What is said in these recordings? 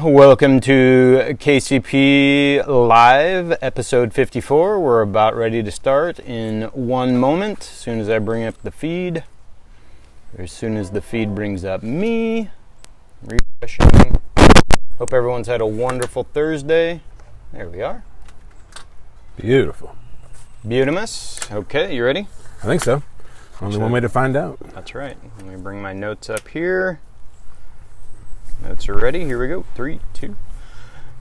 Welcome to KCP Live, episode 54. We're about ready to start in one moment, as soon as I bring up the feed, or as soon as the feed brings up me. Refreshing. Hope everyone's had a wonderful Thursday. There we are. Beautiful. Beautimus. Okay, you ready? I think so. Only one way to find out. That's right. Let me bring my notes up here. Notes are ready. Here we go. 3, 2.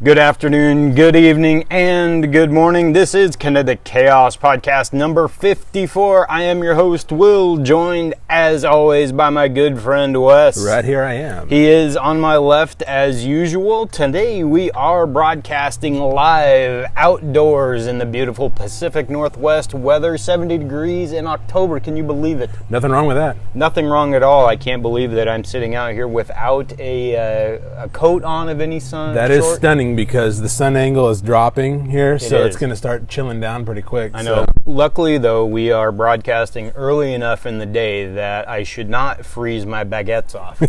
Good afternoon, good evening, and good morning. This is Kinetic Chaos Podcast number 54. I am your host, Will, joined as always by my good friend, Wes. Right here I am. He is on my left as usual. Today we are broadcasting live outdoors in the beautiful Pacific Northwest weather, 70 degrees in October. Can you believe it? Nothing wrong with that. Nothing wrong at all. I can't believe that I'm sitting out here without a coat on of any sun. That is stunning because the sun angle is dropping here, it's going to start chilling down pretty quick. I know. Luckily, though, we are broadcasting early enough in the day that I should not freeze my baguettes off.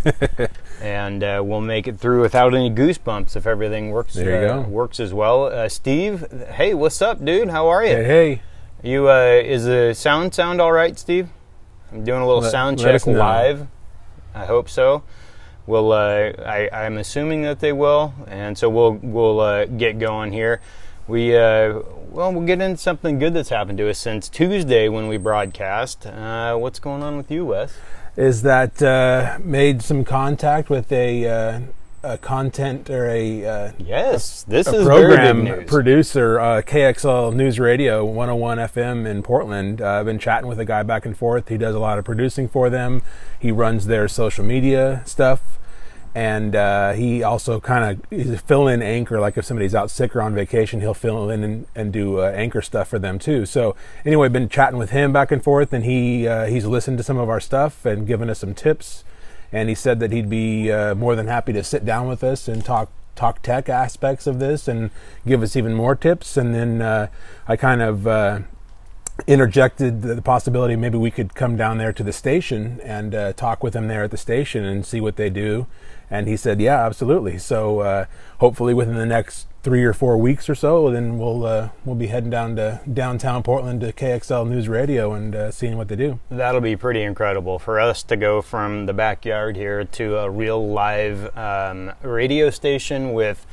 And we'll make it through without any goosebumps if everything works. There you go. Works as well. Steve, hey, what's up, dude? How are you? Hey. You is the sound all right, Steve? I'm doing a little sound check live. I hope so. We'll. I'm assuming that they will, and so we'll get going here. We'll get into something good that's happened to us since Tuesday when we broadcast. What's going on with you, Wes? Is that made some contact with a content or yes, this a is program very big news. Producer, KXL News Radio 101 FM in Portland. I've been chatting with a guy back and forth. He does a lot of producing for them. He runs their social media stuff. And he also he's a fill-in anchor, like if somebody's out sick or on vacation, he'll fill in and do anchor stuff for them too. So anyway, I've been chatting with him back and forth, and he's listened to some of our stuff and given us some tips. And he said that he'd be more than happy to sit down with us and talk tech aspects of this and give us even more tips. And then I kind of interjected the possibility maybe we could come down there to the station and talk with them there at the station and see what they do. And he said, yeah, absolutely. So hopefully within the next 3 or 4 weeks or so, then we'll be heading down to downtown Portland to KXL News Radio and seeing what they do. That'll be pretty incredible for us to go from the backyard here to a real live radio station with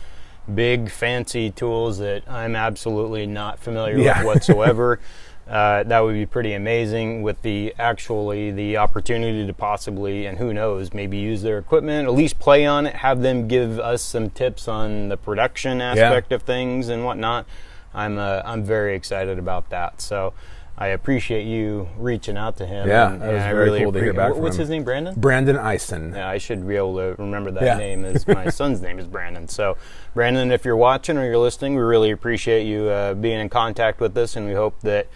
big fancy tools that I'm absolutely not familiar with whatsoever. That would be pretty amazing with the opportunity to possibly, and who knows, maybe use their equipment, at least play on it, have them give us some tips on the production aspect of things and whatnot. I'm very excited about that. So I appreciate you reaching out to him. Yeah, that was very cool to hear back from him. What's his name, Brandon? Brandon Eisen. Yeah, I should be able to remember that name, as my son's name is Brandon. So, Brandon, if you're watching or you're listening, we really appreciate you being in contact with us, and we hope that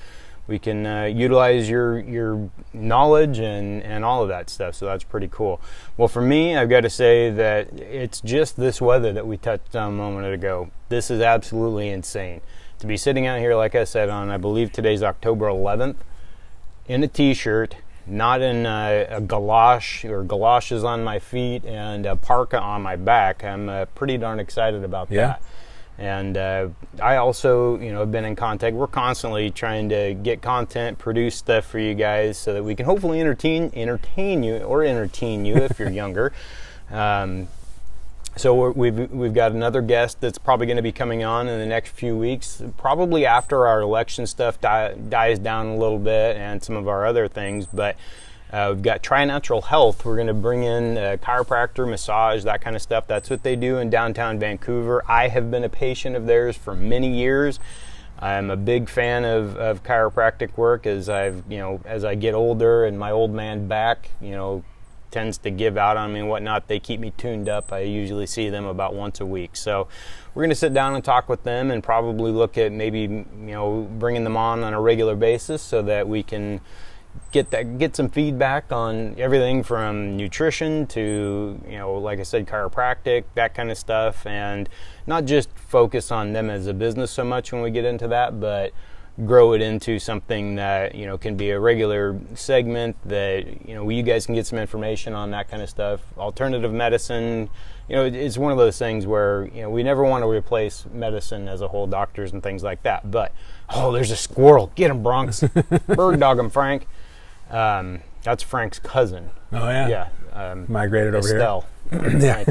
we can utilize your knowledge and all of that stuff, so that's pretty cool. Well, for me, I've got to say that it's just this weather that we touched on a moment ago. This is absolutely insane. To be sitting out here, like I said, on, I believe today's October 11th, in a t-shirt, not in a galosh or galoshes on my feet and a parka on my back. I'm pretty darn excited about that. And I also, have been in contact. We're constantly trying to get content, produce stuff for you guys so that we can hopefully entertain you if you're younger. So we've got another guest that's probably going to be coming on in the next few weeks, probably after our election stuff dies down a little bit and some of our other things. But we've got Try Natural Health. We're going to bring in chiropractor, massage, that kind of stuff. That's what they do in downtown Vancouver. I have been a patient of theirs for many years. I'm a big fan of chiropractic work as as I get older and my old man back, tends to give out on me and whatnot. They keep me tuned up. I usually see them about once a week. So we're going to sit down and talk with them and probably look at maybe, bringing them on a regular basis so that we can get some feedback on everything from nutrition to, like I said, chiropractic, that kind of stuff, and not just focus on them as a business so much when we get into that, but grow it into something that, can be a regular segment that, you guys can get some information on that kind of stuff. Alternative medicine, it's one of those things where, we never want to replace medicine as a whole, doctors and things like that. But, there's a squirrel. Get him, Bronx. Bird dog him, Frank. That's Frank's cousin. Oh, yeah? Yeah. Migrated over Estelle. here. Yeah.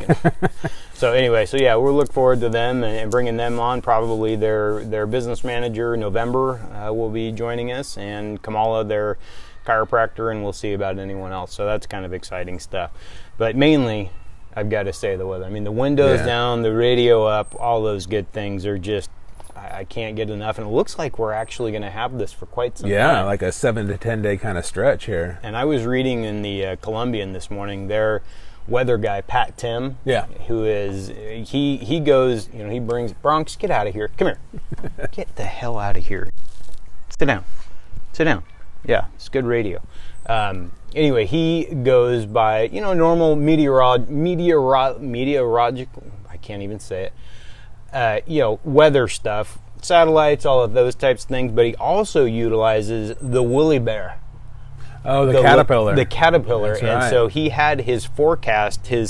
So anyway, we'll look forward to them and bringing them on. Probably their business manager, November, will be joining us, and Kamala, their chiropractor, and we'll see about anyone else. So that's kind of exciting stuff. But mainly, I've got to say the weather. I mean, the windows down, the radio up, all those good things are just, I can't get enough. And it looks like we're actually going to have this for quite some time. Yeah, like a 7 to 10 day kind of stretch here. And I was reading in the Columbian this morning, their weather guy, Pat Tim, who is, he goes, he brings, Bronx, get out of here. Come here. Get the hell out of here. Sit down. Yeah, it's good radio. Anyway, he goes by, normal meteorological, I can't even say it, weather stuff, satellites, all of those types of things, but he also utilizes the woolly bear. Oh, the caterpillar. The caterpillar. That's and right. so he had his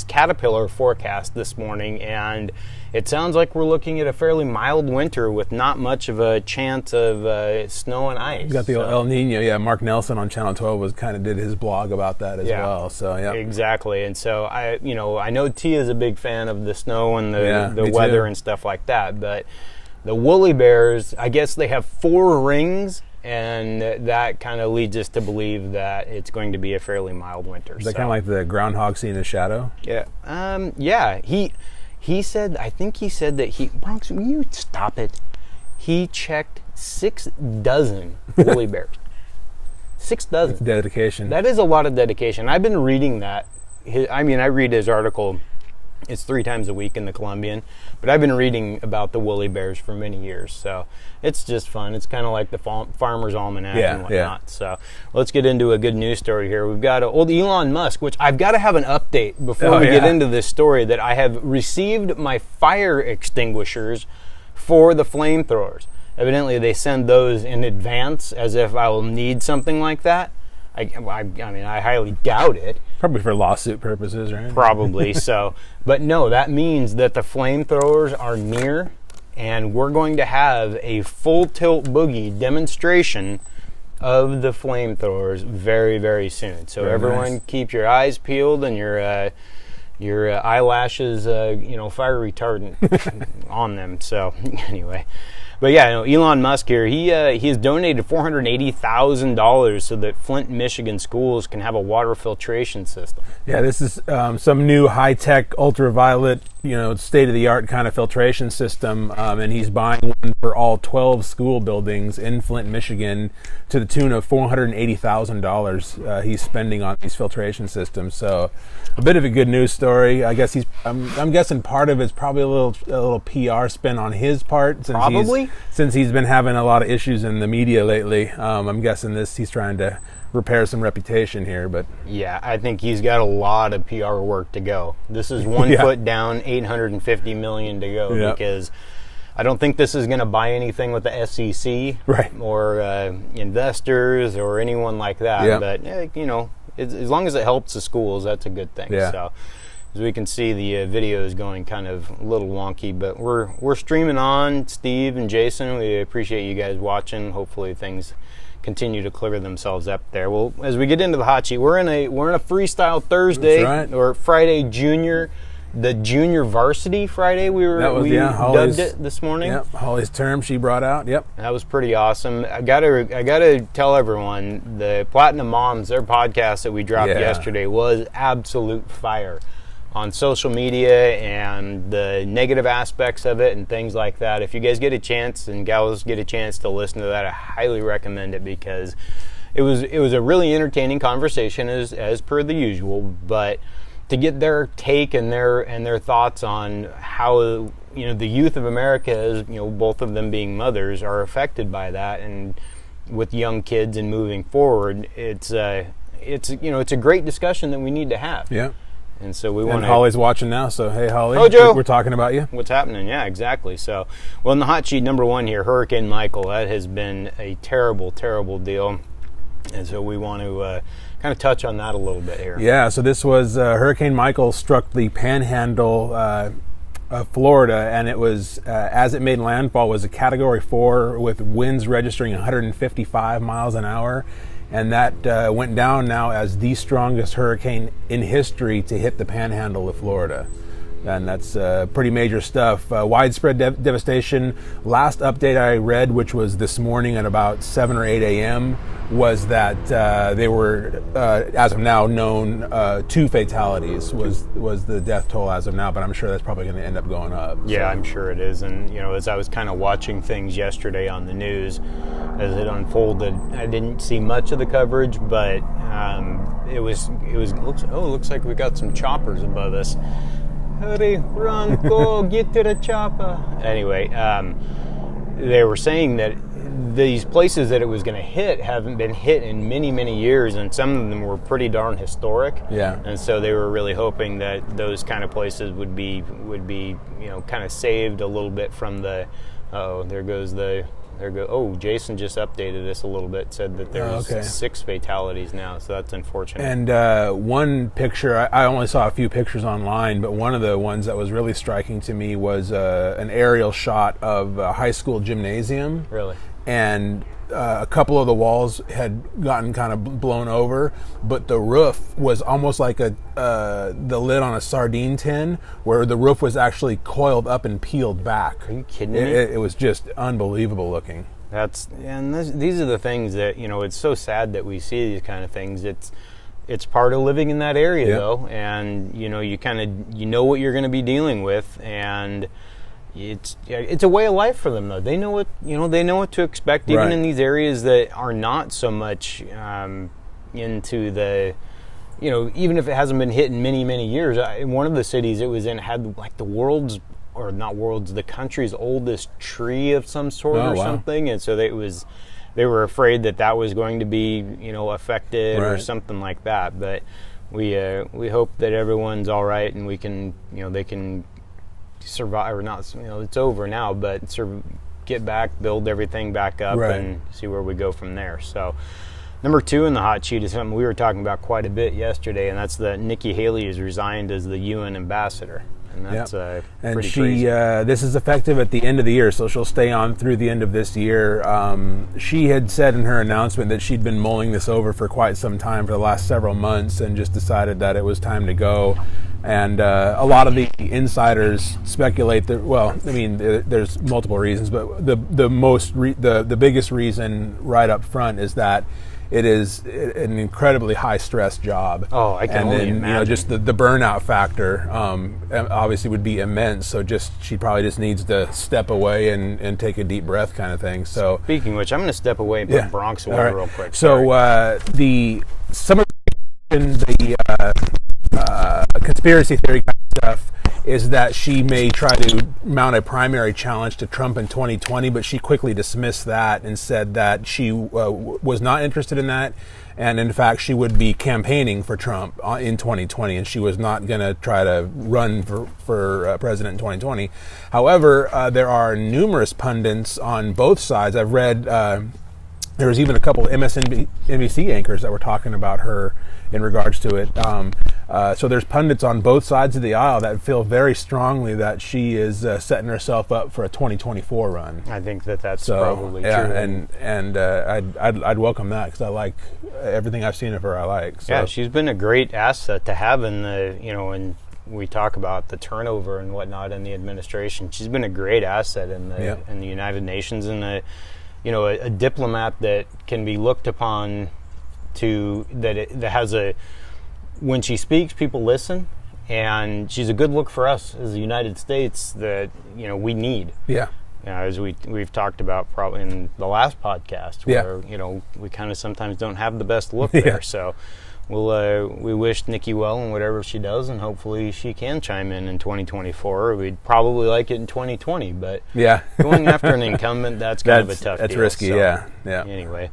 caterpillar forecast this morning, and it sounds like we're looking at a fairly mild winter with not much of a chance of snow and ice. You got the El Nino. Yeah, Mark Nelson on Channel 12 did his blog about that as well. So yeah, exactly. And so I know T is a big fan of the snow and the weather and stuff like that. But the woolly bears, I guess they have 4 rings. And that kind of leads us to believe that it's going to be a fairly mild winter. Is that kind of like the groundhog seeing his shadow? Yeah. Yeah. He said, I think he said that Bronx, will you stop it? He checked 6 dozen woolly bears. 6 dozen. That's dedication. That is a lot of dedication. I've been reading that. I read his article. It's 3 times a week in the Columbian, but I've been reading about the woolly bears for many years, so it's just fun. It's kind of like the Farmer's Almanac and whatnot. Yeah. So let's get into a good news story here. We've got old Elon Musk, which I've got to have an update before we get into this story, that I have received my fire extinguishers for the flamethrowers. Evidently, they send those in advance as if I will need something like that. I highly doubt it. Probably for lawsuit purposes, right? Probably so. But no, that means that the flamethrowers are near, and we're going to have a full tilt boogie demonstration of the flamethrowers very, very soon. So very everyone nice. Keep your eyes peeled and your eyelashes, fire retardant on them. So anyway. But yeah, Elon Musk here, he has donated $480,000 so that Flint, Michigan schools can have a water filtration system. Yeah, this is some new high-tech, ultraviolet, state-of-the-art kind of filtration system, and he's buying one for all 12 school buildings in Flint, Michigan, to the tune of $480,000 he's spending on these filtration systems. So a bit of a good news story. I guess I'm guessing part of it's probably a little PR spin on his part. Since he's been having a lot of issues in the media lately. I'm guessing he's trying to repair some reputation here. But yeah, I think he's got a lot of PR work to go. This is one foot down, $850 million to go, because I don't think this is going to buy anything with the SEC or investors or anyone like that. Yeah. But as long as it helps the schools, that's a good thing. Yeah. So as we can see, the video is going kind of a little wonky, but we're streaming on. Steve and Jason, we appreciate you guys watching. Hopefully things continue to clear themselves up there. Well, as we get into the hot sheet, we're in a freestyle Thursday or Friday Junior. The Junior Varsity Friday, we dubbed it this morning. Yep, Holly's term she brought out. Yep, that was pretty awesome. I gotta tell everyone, the Platinum Moms, their podcast that we dropped yesterday was absolute fire on social media and the negative aspects of it and things like that. If you guys get a chance and gals get a chance to listen to that, I highly recommend it, because it was a really entertaining conversation as per the usual, but to get their take and their thoughts on how the youth of America is, both of them being mothers, are affected by that, and with young kids and moving forward, it's a great discussion that we need to have. Yeah. And so we want. And Holly's watching now, so hey, Holly. Oh, Joe. We're talking about you. What's happening? Yeah, exactly. So, well, in the hot sheet, number 1 here, Hurricane Michael. That has been a terrible, terrible deal. And so we want to kind of touch on that a little bit here. Yeah, so this was Hurricane Michael struck the panhandle of Florida, and it was, as it made landfall, was a Category 4 with winds registering 155 miles an hour. And that went down now as the strongest hurricane in history to hit the panhandle of Florida. And that's pretty major stuff. Widespread devastation. Last update I read, which was this morning at about 7 or 8 a.m., was that they were, as of now, known 2 fatalities was the death toll as of now, but I'm sure that's probably going to end up going up. Yeah, so. I'm sure it is. And, as I was kind of watching things yesterday on the news, as it unfolded, I didn't see much of the coverage, but it looks like we got some choppers above us. Hurry, run, go, get to the chopper. Anyway, they were saying that these places that it was going to hit haven't been hit in many, many years, and some of them were pretty darn historic. Yeah. And so they were really hoping that those kind of places would be kind of saved a little bit from the. Jason just updated this a little bit, said that there's 6 fatalities now, so that's unfortunate. And one picture, I only saw a few pictures online, but one of the ones that was really striking to me was an aerial shot of a high school gymnasium. Really? And a couple of the walls had gotten kind of blown over, but the roof was almost like the lid on a sardine tin, where the roof was actually coiled up and peeled back. Are you kidding me? It was just unbelievable looking. These are the things that, it's so sad that we see these kind of things. It's part of living in that area, though, and you know what you're going to be dealing with, and it's a way of life for them, though. They know what to expect, even in these areas that are not so much into the, even if it hasn't been hit in many, many years. In one of the cities it was in had like the country's oldest tree of some sort something, and so they were afraid that was going to be affected or something like that. But we hope that everyone's all right and we can they can survive, or not, it's over now, but get back, build everything back up, and see where we go from there. So number 2 in the hot sheet is something we were talking about quite a bit yesterday, and that's that Nikki Haley has resigned as the UN ambassador. And that's pretty crazy. This is effective at the end of the year, so she'll stay on through the end of this year. She had said in her announcement that she'd been mulling this over for quite some time, for the last several months, and just decided that it was time to go. And a lot of the insiders speculate that, there's multiple reasons, but the biggest reason right up front is that it is an incredibly high stress job. Oh, I can only imagine. Just the burnout factor obviously would be immense. So she probably just needs to step away and take a deep breath, kind of thing. So speaking of which, I'm going to step away and put Bronx away real quick. So some of the conspiracy theory kind of stuff is that she may try to mount a primary challenge to Trump in 2020, but she quickly dismissed that and said that she was not interested in that, and in fact she would be campaigning for Trump in 2020, and she was not going to try to run for president in 2020. However, there are numerous pundits on both sides. I've read there was even a couple of MSNBC anchors that were talking about her in regards to it. So there's pundits on both sides of the aisle that feel very strongly that she is setting herself up for a 2024 run. I think that's probably true. And I'd welcome that, because I like everything I've seen of her. I like. So. Yeah, she's been a great asset to have in the and we talk about the turnover and whatnot in the administration. She's been a great asset in the United Nations, and a diplomat that can be looked upon that has when she speaks, people listen, and she's a good look for us as the United States that we need. Yeah. As we've talked about probably in the last podcast, where we kind of sometimes don't have the best look there. So we wish Nikki well in whatever she does, and hopefully she can chime in 2024. We'd probably like it in 2020, but going after an incumbent, that's kind of a tough deal. That's risky. So, yeah. Anyway.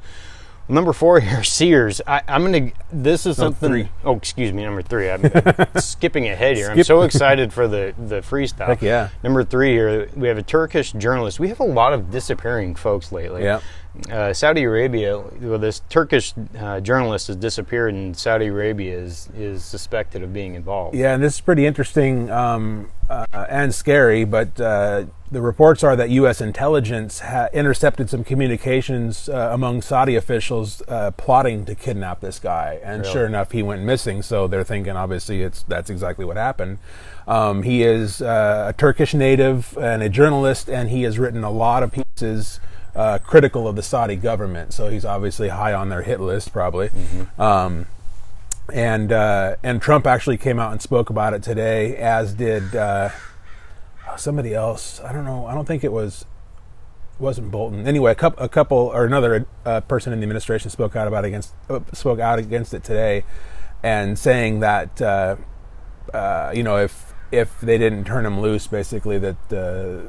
Number 4 here, Sears. I'm going to, this is something. 3. Oh, excuse me, number 3. I'm skipping ahead here. I'm so excited for the freestyle. Heck yeah. Number 3 here, we have a Turkish journalist. We have a lot of disappearing folks lately. Yeah. Saudi Arabia, well, this Turkish journalist has disappeared, and Saudi Arabia is suspected of being involved. Yeah, and this is pretty interesting and scary, but the reports are that U.S. intelligence intercepted some communications among Saudi officials plotting to kidnap this guy, and Really? Sure enough, he went missing, so they're thinking, obviously, that's exactly what happened. He is a Turkish native and a journalist, and he has written a lot of pieces critical of the Saudi government, so he's obviously high on their hit list, probably. Mm-hmm. And Trump actually came out and spoke about it today, as did somebody else. I don't know. I don't think it wasn't Bolton. Anyway, a couple or another person in the administration spoke out against it today, and saying that if they didn't turn him loose, basically that they're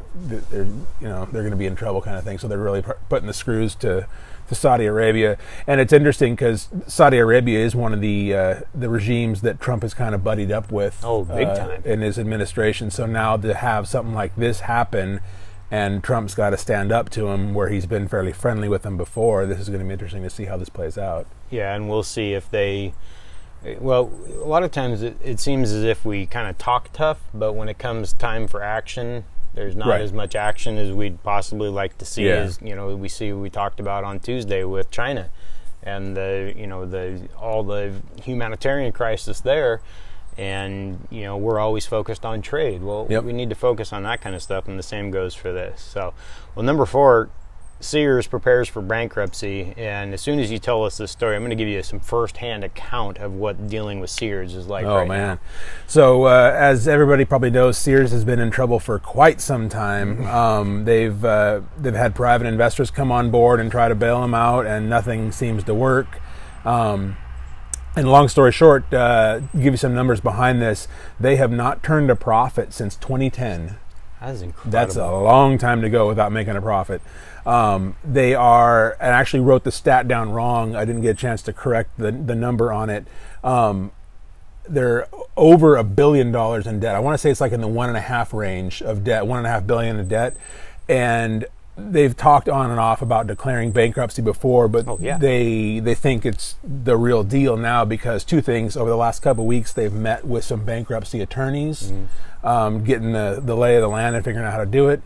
going to be in trouble, kind of thing. So they're really putting the screws to Saudi Arabia. And it's interesting because Saudi Arabia is one of the regimes that Trump has kind of buddied up with. Oh, big time. In his administration. So now to have something like this happen, and Trump's got to stand up to him where he's been fairly friendly with him before, this is going to be interesting to see how this plays out. Yeah, and we'll see if they... Well, a lot of times it seems as if we kind of talk tough, but when it comes time for action, there's not as much action as we'd possibly like to see. As we talked about on Tuesday with China, and all the humanitarian crisis there, and we're always focused on trade. Well, we need to focus on that kind of stuff, and the same goes for this. So, number 4. Sears prepares for bankruptcy, and as soon as you tell us this story, I'm going to give you some first-hand account of what dealing with Sears is like right now. So as everybody probably knows, Sears has been in trouble for quite some time. They've had private investors come on board and try to bail them out, and nothing seems to work. And long story short, give you some numbers behind this, they have not turned a profit since 2010. That is incredible. That's a long time to go without making a profit. They are, and I actually wrote the stat down wrong. I didn't get a chance to correct the number on it. They're over $1 billion in debt. I want to say it's like in the 1.5 range of debt, $1.5 billion in debt. And they've talked on and off about declaring bankruptcy before, but they think it's the real deal now, because two things. Over the last couple of weeks, they've met with some bankruptcy attorneys, getting the lay of the land and figuring out how to do it.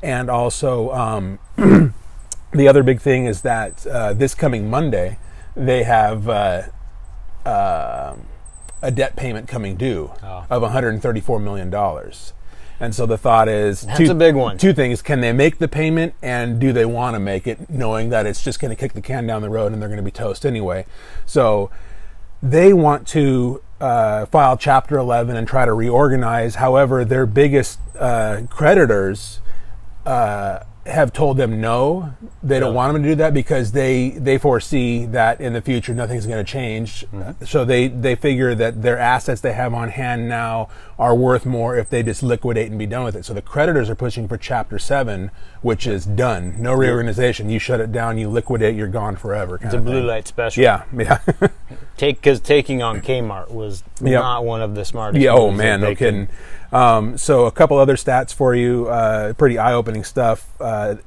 And also, the other big thing is that this coming Monday, they have a debt payment coming due of $134 million. And so the thought is, that's a big one. Two things: can they make the payment, and do they want to make it, knowing that it's just going to kick the can down the road and they're going to be toast anyway? So they want to file Chapter 11 and try to reorganize. However, their biggest creditors have told them no, they don't want them to do that, because they foresee that in the future nothing's going to change. So they figure that their assets they have on hand now are worth more if they just liquidate and be done with it. So the creditors are pushing for Chapter 7, which is done. No reorganization. You shut it down, you liquidate, you're gone forever. It's a blue light special. Yeah. Because taking on Kmart was not one of the smartest. Yeah. Oh man, no kidding. So a couple other stats for you, pretty eye-opening stuff.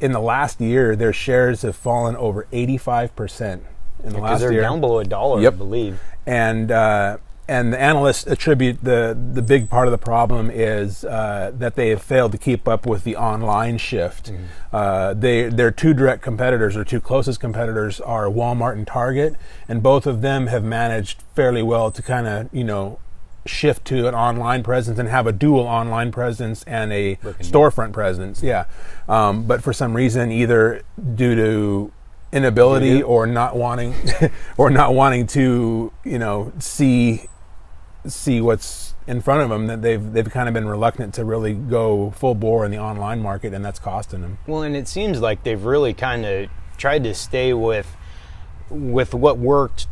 In the last year, their shares have fallen over 85% in the last year. Because they're down below $1, I believe. And the analysts attribute the big part of the problem is that they have failed to keep up with the online shift. Their two direct competitors, or two closest competitors, are Walmart and Target, and both of them have managed fairly well to kind of, shift to an online presence and have a dual online presence and a storefront presence. But for some reason, either due to inability or not wanting to see what's in front of them, that they've kind of been reluctant to really go full bore in the online market, and that's costing them. Well, and it seems like they've really kind of tried to stay with what worked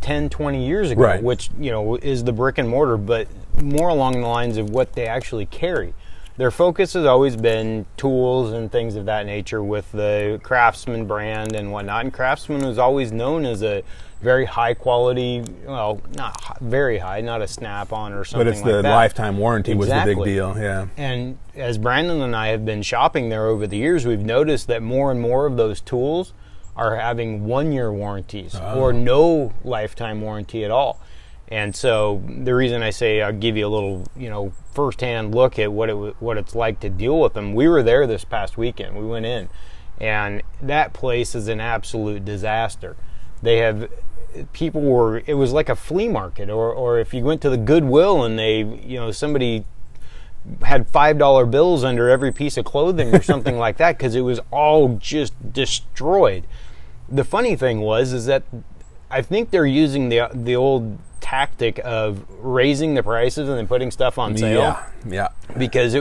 10, 20 years ago, which, is the brick and mortar, but more along the lines of what they actually carry. their focus has always been tools and things of that nature with the Craftsman brand and whatnot. And Craftsman was always known as a very high quality, well, not very high, not a Snap-on or something like that. But it's the lifetime warranty was the big deal, yeah. And as Brandon and I have been shopping there over the years, we've noticed that more and more of those tools are having 1-year warranties or no lifetime warranty at all. And so the reason I say I'll give you a little, firsthand look at what it's like to deal with them. We were there this past weekend. We went in, and that place is an absolute disaster. They have it was like a flea market, or if you went to the Goodwill and somebody had $5 bills under every piece of clothing or something like that, because it was all just destroyed. The funny thing is that I think they're using the old tactic of raising the prices and then putting stuff on sale. Yeah. Because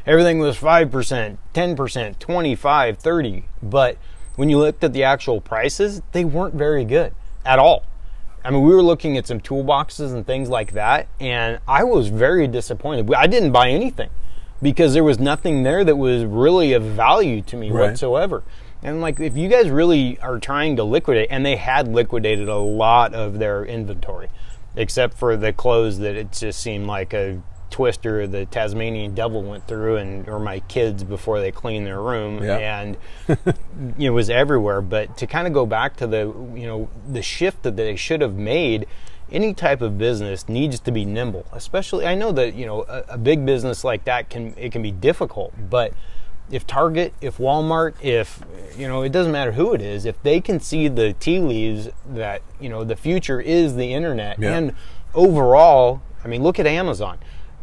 everything was 5%, 10%, 25, 30, but when you looked at the actual prices, they weren't very good at all. I mean, we were looking at some toolboxes and things like that, and I was very disappointed. I didn't buy anything because there was nothing there that was really of value to me whatsoever. And if you guys really are trying to liquidate, and they had liquidated a lot of their inventory, except for the clothes that it just seemed like a twister the Tasmanian devil went through, or my kids before they cleaned their room, and it was everywhere. But to kind of go back to the shift that they should have made, any type of business needs to be nimble. Especially, I know that a big business like that can be difficult, but if Target, if Walmart, if it doesn't matter who it is, if they can see the tea leaves that the future is the internet, and overall, I mean, look at Amazon.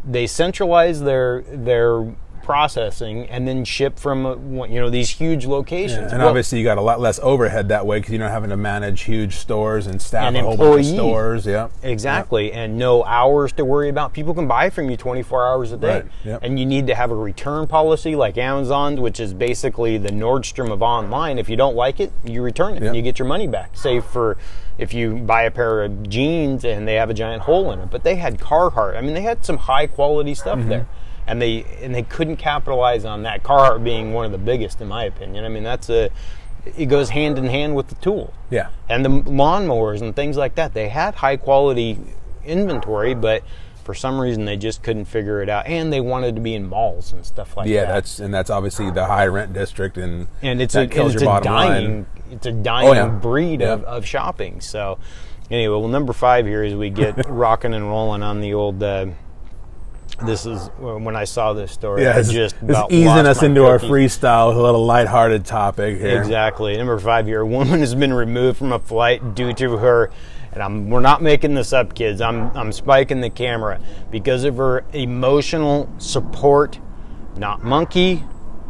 They centralize their processing and then ship from these huge locations. And obviously you got a lot less overhead that way because you're not having to manage huge stores and staff a whole bunch of stores. Exactly. And no hours to worry about. People can buy from you 24 hours a day. And you need to have a return policy like Amazon's, which is basically the Nordstrom of online. If you don't like it, you return it and you get your money back. Save for if you buy a pair of jeans and they have a giant hole in it. But they had Carhartt. I mean, they had some high quality stuff there. And they couldn't capitalize on that. Carhartt being one of the biggest, in my opinion. I mean, it goes hand in hand with the tool. Yeah. And the lawnmowers and things like that. They had high quality inventory, but for some reason they just couldn't figure it out. And they wanted to be in malls and stuff like that. Yeah, that's obviously the high rent district, and it's that kills your bottom line. It's a dying breed of shopping. So anyway, well, number 5 here is we get rocking and rolling on the old. This is when I saw this story. Yeah, it's easing us into our freestyle with a little lighthearted topic here. Exactly. Number 5 here. A woman has been removed from a flight due to her, and we're not making this up, kids. I'm spiking the camera, because of her emotional support. Not monkey,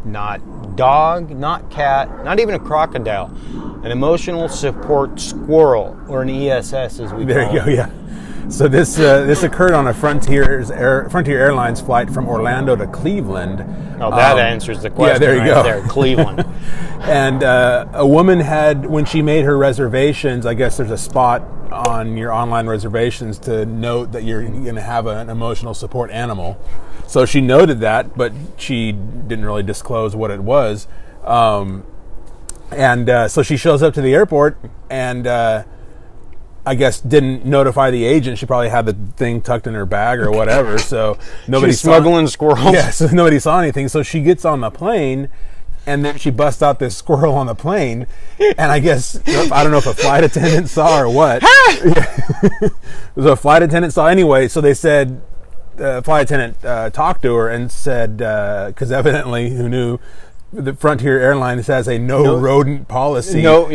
not dog, not cat, not even a crocodile. An emotional support squirrel, or an ESS as we call it. There you go. Yeah. So this occurred on a Frontier Airlines flight from Orlando to Cleveland. Oh, that answers the question. Yeah, there you go. There, Cleveland. And a woman when she made her reservations, I guess there's a spot on your online reservations to note that you're going to have an emotional support animal. So she noted that, but she didn't really disclose what it was. So she shows up to the airport and I guess didn't notify the agent. She probably had the thing tucked in her bag or whatever. So nobody She's smuggling squirrels. Yeah, so nobody saw anything. So she gets on the plane, and then she busts out this squirrel on the plane. And I guess I don't know if a flight attendant saw or what. So a flight attendant saw anyway. So they said the flight attendant talked to her and said, because evidently who knew. The Frontier Airlines has a no rodent policy. No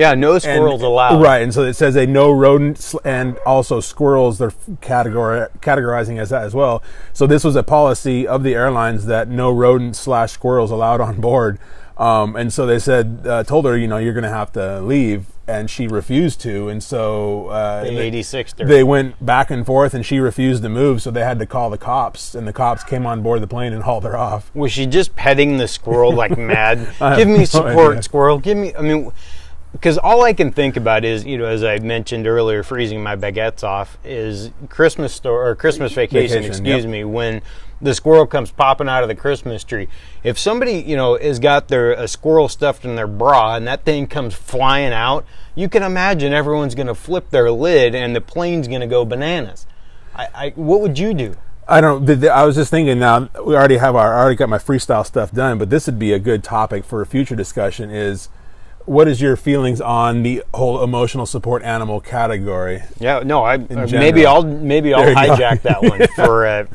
squirrels allowed. Right, and so it says a no rodent, and also squirrels they're categorizing as that as well. So this was a policy of the airlines that no rodents / squirrels allowed on board. And so they said, told her, you're going to have to leave, and she refused to. And so they 86'd her. They went back and forth, and she refused to move. So they had to call the cops, and the cops came on board the plane and hauled her off. Was she just petting the squirrel like mad? Give me support, squirrel. Give me. I mean, because all I can think about is, as I mentioned earlier, freezing my baguettes off is Christmas vacation, excuse me, when the squirrel comes popping out of the Christmas tree. If somebody, has got a squirrel stuffed in their bra and that thing comes flying out, you can imagine everyone's going to flip their lid and the plane's going to go bananas. What would you do? I was just thinking. Now we already got my freestyle stuff done, but this would be a good topic for a future discussion. Is what is your feelings on the whole emotional support animal category? Yeah, no, maybe I'll hijack that one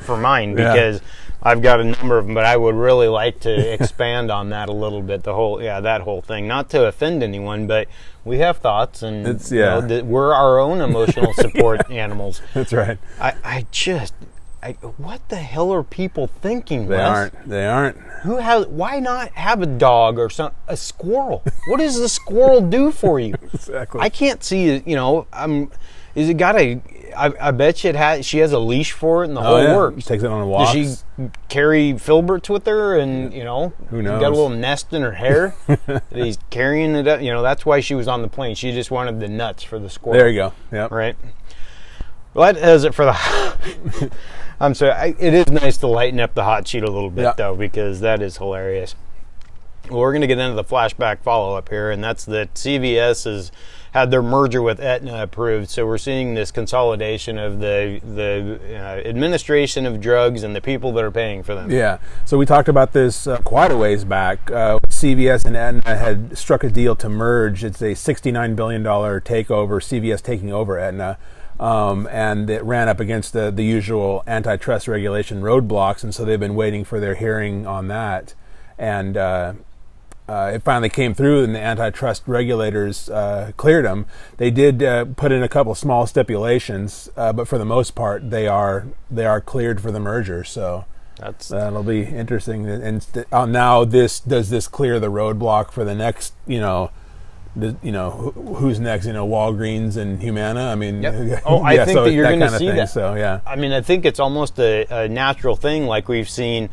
for mine, because I've got a number of them, but I would really like to expand on that a little bit. That whole thing, not to offend anyone, but we have thoughts, and we're our own emotional support animals. That's right. What the hell are people thinking? They aren't. Why not have a dog or a squirrel? What does the squirrel do for you? Exactly. I can't see it. Is it got I bet she has a leash for it and the whole works. Takes it on walks. Does she carry filberts with her and who knows? Got a little nest in her hair that he's carrying it up. That's why she was on the plane. She just wanted the nuts for the squirrel. There you go. Yep. Right. Well, that does it for the. I'm sorry. It is nice to lighten up the hot sheet a little bit, though, because that is hilarious. Well, we're going to get into the flashback follow-up here, and that's that CVS has had their merger with Aetna approved. So we're seeing this consolidation of the administration of drugs and the people that are paying for them. Yeah. So we talked about this quite a ways back. CVS and Aetna had struck a deal to merge. It's a $69 billion takeover, CVS taking over Aetna. And it ran up against the usual antitrust regulation roadblocks, and so they've been waiting for their hearing on that. And it finally came through, and the antitrust regulators cleared them. They did put in a couple small stipulations, but for the most part, they are cleared for the merger. So that'll be interesting. And now does this clear the roadblock for the next, who's next? Walgreens and Humana. I mean, I think that you're going to see that. So I mean, I think it's almost a natural thing, like we've seen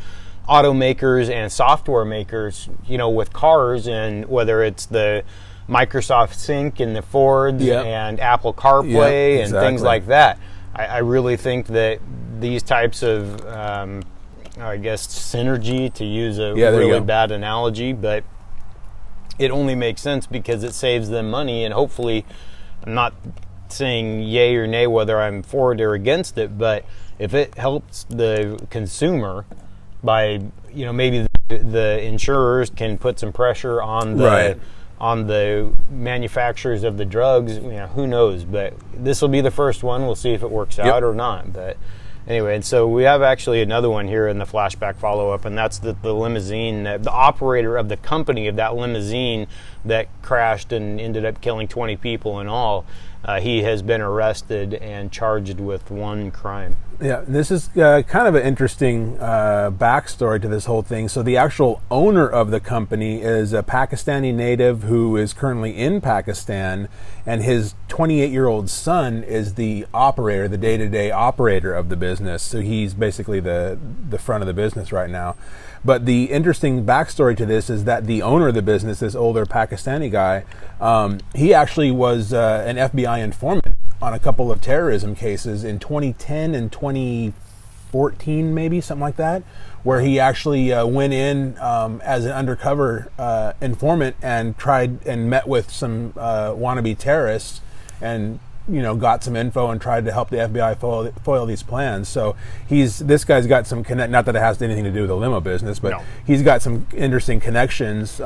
automakers and software makers, with cars, and whether it's the Microsoft Sync and the Fords and Apple CarPlay and things like that. I really think that these types of, synergy, to use a really bad analogy, but it only makes sense because it saves them money, and hopefully, I'm not saying yay or nay whether I'm for it or against it, but if it helps the consumer by, maybe the insurers can put some pressure on the manufacturers of the drugs, who knows, but this will be the first one. We'll see if it works out or not, but anyway, and so we have actually another one here in the flashback follow-up, and that's the limousine, the operator of the company of that limousine that crashed and ended up killing 20 people in all. He has been arrested and charged with one crime. Yeah, this is kind of an interesting backstory to this whole thing. So the actual owner of the company is a Pakistani native who is currently in Pakistan, and his 28-year-old son is the operator, the day-to-day operator of the business. So he's basically the front of the business right now. But the interesting backstory to this is that the owner of the business, this older Pakistani guy, he actually was an FBI informant on a couple of terrorism cases in 2010 and 2014, maybe, something like that, where he actually went in as an undercover informant and tried and met with some wannabe terrorists and got some info and tried to help the FBI foil these plans. So this guy's got some not that it has anything to do with the limo business, but he's got some interesting connections.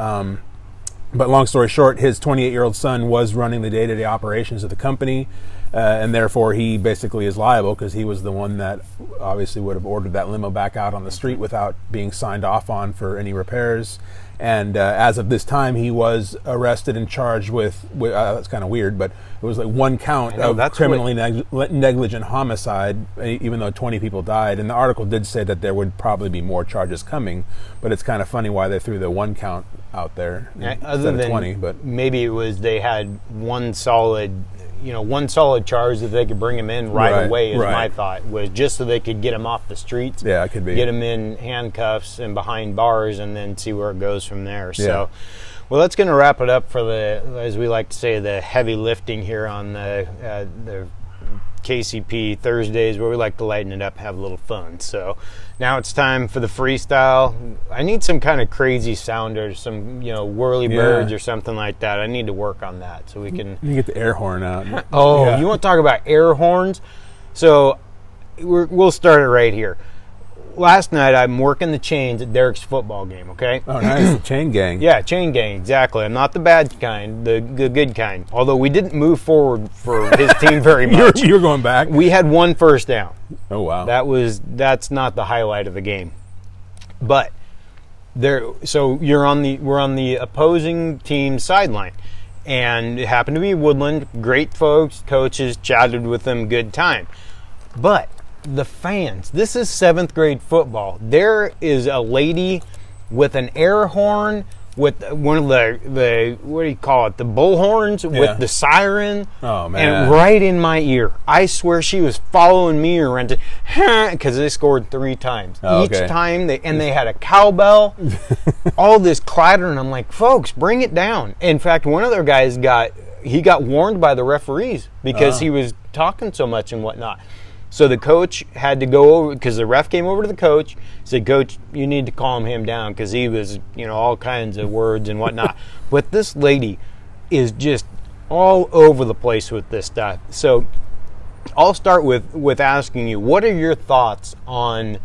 But long story short, his 28-year-old son was running the day-to-day operations of the company, and therefore he basically is liable because he was the one that obviously would have ordered that limo back out on the street without being signed off on for any repairs. And as of this time, he was arrested and charged with that's kind of weird, but it was like one count of criminally negligent homicide, even though 20 people died. And the article did say that there would probably be more charges coming, but it's kind of funny why they threw the one count out there instead of 20. But maybe it was they had one solid charge that they could bring him in right away, my thought, was just so they could get him off the streets. Yeah, it could be. Get him in handcuffs and behind bars and then see where it goes from there. So Well, that's going to wrap it up for as we like to say, the heavy lifting here on the KCP Thursdays, where we like to lighten it up, have a little fun. So now it's time for the freestyle. I need some kind of crazy sound or some, whirly birds or something like that. I need to work on that so we can. You get the air horn out. You want to talk about air horns? So we'll start it right here. Last night, I'm working the chains at Derek's football game, okay? Oh, nice. Chain gang. Yeah, chain gang, exactly. I'm not the bad kind, the good kind. Although we didn't move forward for his team very much. You were going back? We had one first down. Oh, wow. That's not the highlight of the game. But so we're on the opposing team's sideline. And it happened to be Woodland. Great folks, coaches, chatted with them, good time. But the fans, this is 7th grade football. There is a lady with an air horn, with one of the what do you call it, the bullhorns, with the siren. Oh, man. And right in my ear. I swear she was following me around because they scored 3 times. Each time they had a cowbell, all this clatter, and I'm like, folks, bring it down. In fact, one of their guys got warned by the referees because he was talking so much and whatnot. So the coach had to go over, because the ref came over to the coach, said, Coach, you need to calm him down, because he was, all kinds of words and whatnot. But this lady is just all over the place with this stuff. So I'll start with asking you, what are your thoughts on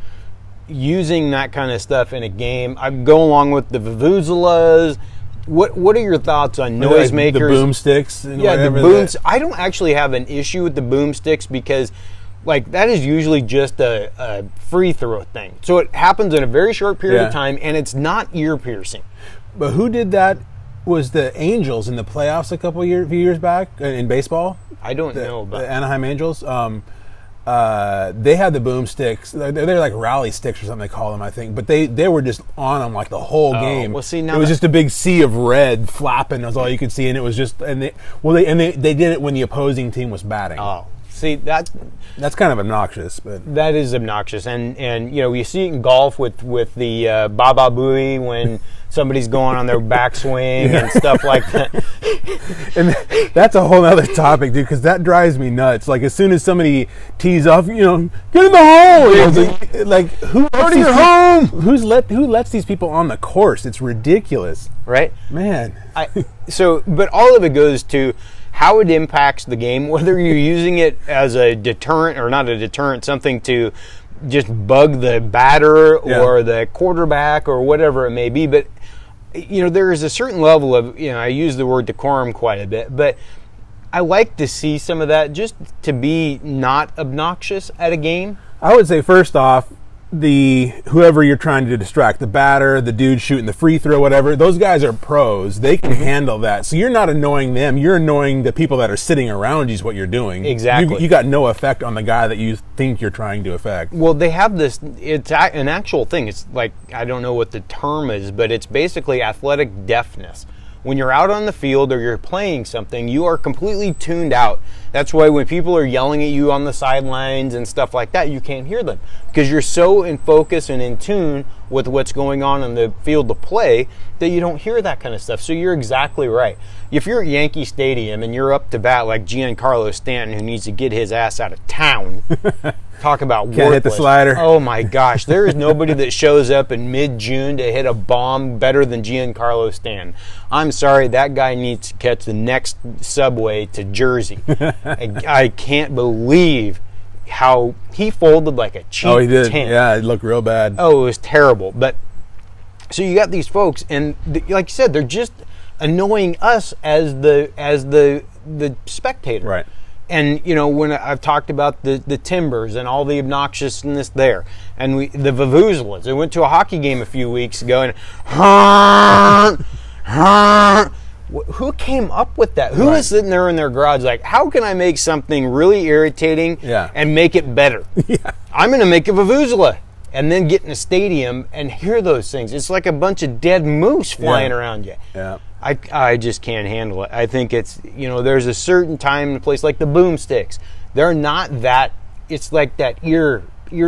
using that kind of stuff in a game? I go along with the vuvuzelas. What are your thoughts on noisemakers? The boomsticks and the booms. I don't actually have an issue with the boomsticks because that is usually just a free throw thing. So it happens in a very short period of time, and it's not ear piercing. But who did that? Was the Angels in the playoffs a few years back in baseball? I don't know about the Anaheim Angels. They had the boomsticks. They're like rally sticks or something they call them, I think. But they were just on them the whole game. Well, see, now it was just a big sea of red flapping. That's all you could see, and it was just they did it when the opposing team was batting. Oh. See, that's kind of obnoxious, but that is obnoxious, and you see it in golf with the Baba Booey when somebody's going on their backswing and stuff like that. And that's a whole other topic, dude, because that drives me nuts. As soon as somebody tees off, get in the hole. Who lets these people on the course? It's ridiculous, right? Man. But all of it goes to how it impacts the game, whether you're using it as a deterrent or not a deterrent, something to just bug the batter or the quarterback or whatever it may be. But, there is a certain level of, I use the word decorum quite a bit, but I like to see some of that just to be not obnoxious at a game. I would say, first off, whoever you're trying to distract, the batter, the dude shooting the free throw, whatever, those guys are pros. They can handle that. So you're not annoying them. You're annoying the people that are sitting around you is what you're doing. Exactly. You got no effect on the guy that you think you're trying to affect. Well, they have this, it's an actual thing. It's I don't know what the term is, but it's basically athletic deafness. When you're out on the field or you're playing something, you are completely tuned out. That's why when people are yelling at you on the sidelines and stuff like that, you can't hear them because you're so in focus and in tune with what's going on in the field of play that you don't hear that kind of stuff. So you're exactly right. If you're at Yankee Stadium and you're up to bat like Giancarlo Stanton, who needs to get his ass out of town, talk about can't hit the slider. Oh my gosh, there is nobody that shows up in mid-June to hit a bomb better than Giancarlo Stanton. I'm sorry, that guy needs to catch the next subway to Jersey. I can't believe how he folded like a cheap Oh, he did. tent. Yeah, it looked real bad. Oh, it was terrible. But so you got these folks, and like you said, they're just annoying us as the spectator. Right. And when I've talked about the Timbers and all the obnoxiousness there, and the vuvuzelas. I went to a hockey game a few weeks ago, and who came up with that? Who was sitting there in their garage like, how can I make something really irritating and make it better? I'm going to make a vuvuzela and then get in a stadium and hear those things. It's like a bunch of dead moose flying around you. Yeah. I just can't handle it. I think it's, there's a certain time and place, like the boomsticks. They're not that, it's like that ear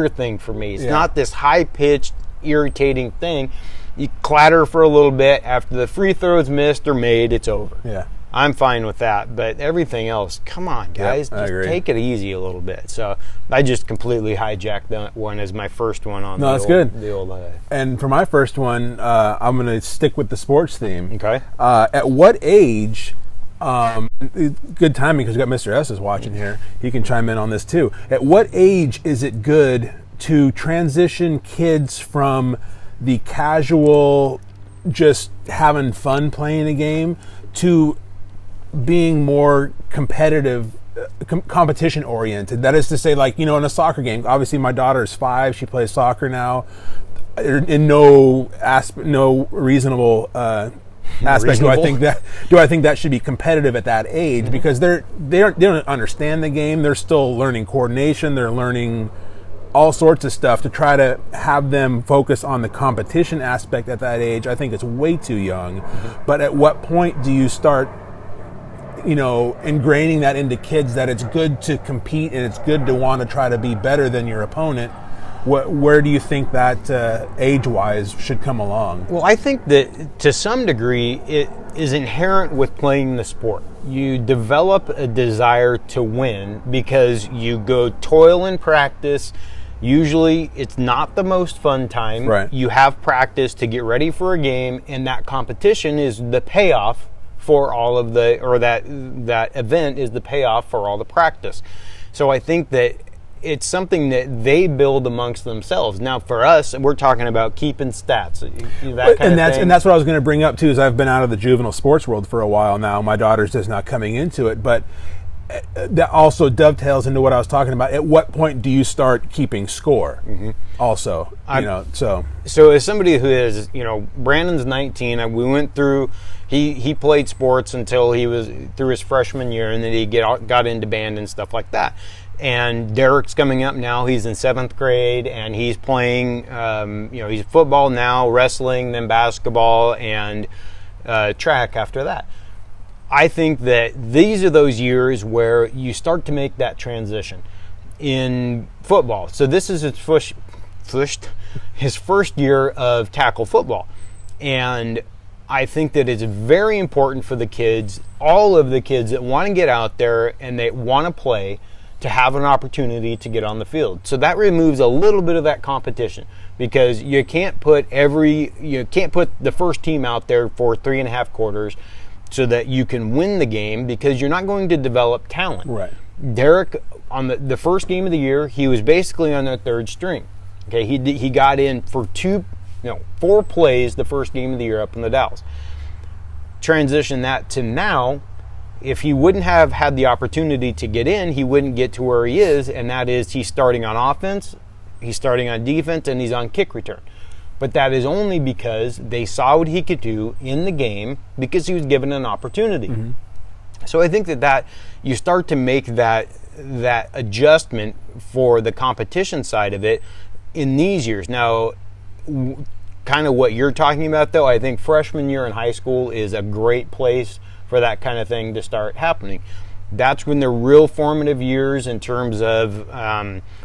thing for me. It's not this high-pitched, irritating thing. you clatter for a little bit. After the free throws missed or made, it's over. Yeah. I'm fine with that, but everything else, come on, guys, I agree. take it easy a little bit. So I just completely hijacked that one as my first one on that's good. The old And for my first one, I'm going to stick with the sports theme. Okay. At what age, good timing because we got Mr. S is watching here. He can chime in on this too. At what age is it good to transition kids from the casual, just having fun playing a game to being more competitive, competition oriented? That is to say, like, in a soccer game, obviously my daughter is 5, she plays soccer now. In no reasonable aspect do I think that should be competitive at that age, because they don't understand the game. They're still learning coordination, they're learning all sorts of stuff. To try to have them focus on the competition aspect at that age, I think it's way too young. But at what point do you start ingraining that into kids, that it's good to compete and it's good to want to try to be better than your opponent? Where do you think that age-wise should come along? Well, I think that to some degree it is inherent with playing the sport. You develop a desire to win because you go toil in practice. Usually it's not the most fun time. Right. You have practice to get ready for a game, and that competition is the payoff for all of that event is the payoff for all the practice. So I think that it's something that they build amongst themselves. Now, for us, we're talking about keeping stats, and that's what I was going to bring up too. Is I've been out of the juvenile sports world for a while now. My daughter's just not coming into it, but that also dovetails into what I was talking about. At what point do you start keeping score? Also, So as somebody who is, Brandon's 19. We went through. He played sports until he was through his freshman year, and then he got into band and stuff like that. And Derek's coming up now. He's in 7th grade, and he's playing, he's football now, wrestling, then basketball, and track after that. I think that these are those years where you start to make that transition in football. So this is his first year of tackle football. And I think that it's very important for the kids, all of the kids that want to get out there and they want to play, to have an opportunity to get on the field. So that removes a little bit of that competition, because you can't put the first team out there for 3.5 quarters so that you can win the game, because you're not going to develop talent. Right. Derek, on the first game of the year, he was basically on the 3rd string. Okay, he got in for 4 plays the first game of the year up in the Dalles. Transition that to now. If he wouldn't have had the opportunity to get in, he wouldn't get to where he is, and that is he's starting on offense, he's starting on defense, and he's on kick return. But that is only because they saw what he could do in the game, because he was given an opportunity. So I think that you start to make that adjustment for the competition side of it in these years. Now, kind of what you're talking about, though, I think freshman year in high school is a great place for that kind of thing to start happening. That's when the real formative years in terms of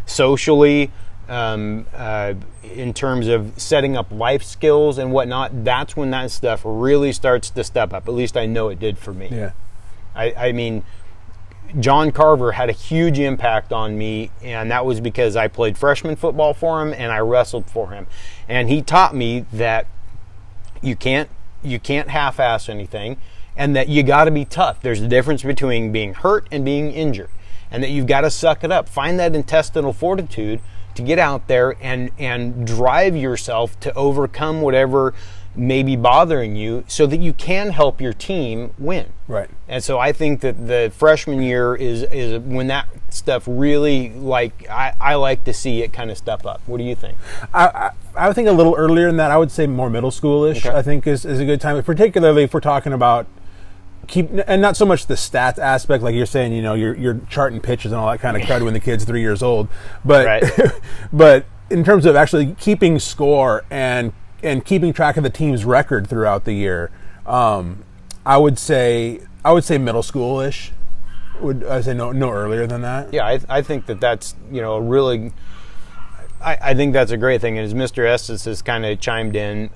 socially, in terms of setting up life skills and whatnot. That's when that stuff really starts to step up. At least I know it did for me. Yeah. I mean, John Carver had a huge impact on me, and that was because I played freshman football for him and I wrestled for him. And he taught me that you can't half-ass anything, and that you got to be tough. There's a difference between being hurt and being injured, and that you've got to suck it up. Find that intestinal fortitude to get out there and drive yourself to overcome whatever may be bothering you, so that you can help your team win. Right. And so I think that the freshman year is when that stuff really, I like to see it kind of step up. What do you think? I would think a little earlier than that. I would say more middle schoolish. Okay. I think is a good time, particularly if we're talking about and not so much the stats aspect, like you're saying, you're charting pitches and all that kind of crud when the kid's 3 years old, but right. But in terms of actually keeping score and keeping track of the team's record throughout the year, I would say middle schoolish. Would I say no earlier than that? Yeah, I think that's a really. I think that's a great thing. And as Mr. Estes has kind of chimed in,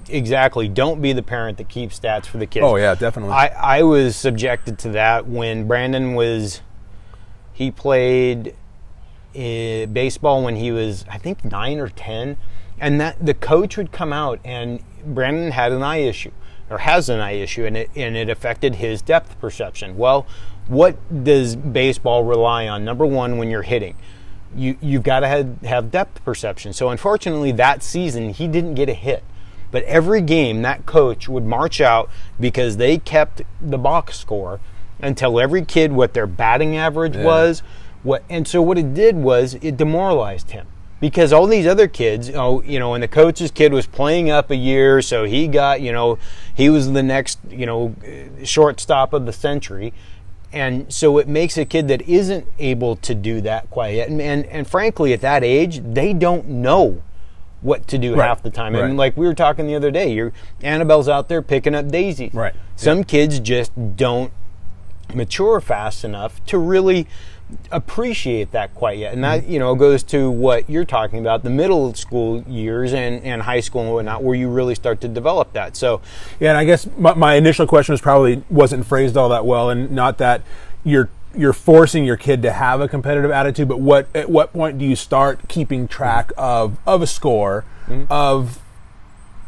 exactly, don't be the parent that keeps stats for the kids. Oh, yeah, definitely. I was subjected to that when Brandon he played baseball when he was, I think, 9 or 10. And that the coach would come out, and Brandon had an eye issue, or has an eye issue, and it affected his depth perception. Well, what does baseball rely on? Number one, when you're hitting, you've got to have depth perception. So unfortunately, that season he didn't get a hit. But every game, that coach would march out because they kept the box score and tell every kid what their batting average was. And so what it did was it demoralized him. Because all these other kids, and the coach's kid was playing up a year, so he got, he was the next, shortstop of the century. And so it makes a kid that isn't able to do that quite yet. And frankly, at that age, they don't know what to do half the time. And like we were talking the other day, Annabelle's out there picking up daisies. Right. Some kids just don't mature fast enough to really appreciate that quite yet. And that, goes to what you're talking about, the middle school years and high school and whatnot, where you really start to develop that. So, yeah, and I guess my initial question wasn't phrased all that well, and not that you're forcing your kid to have a competitive attitude, but at what point do you start keeping track of a score, of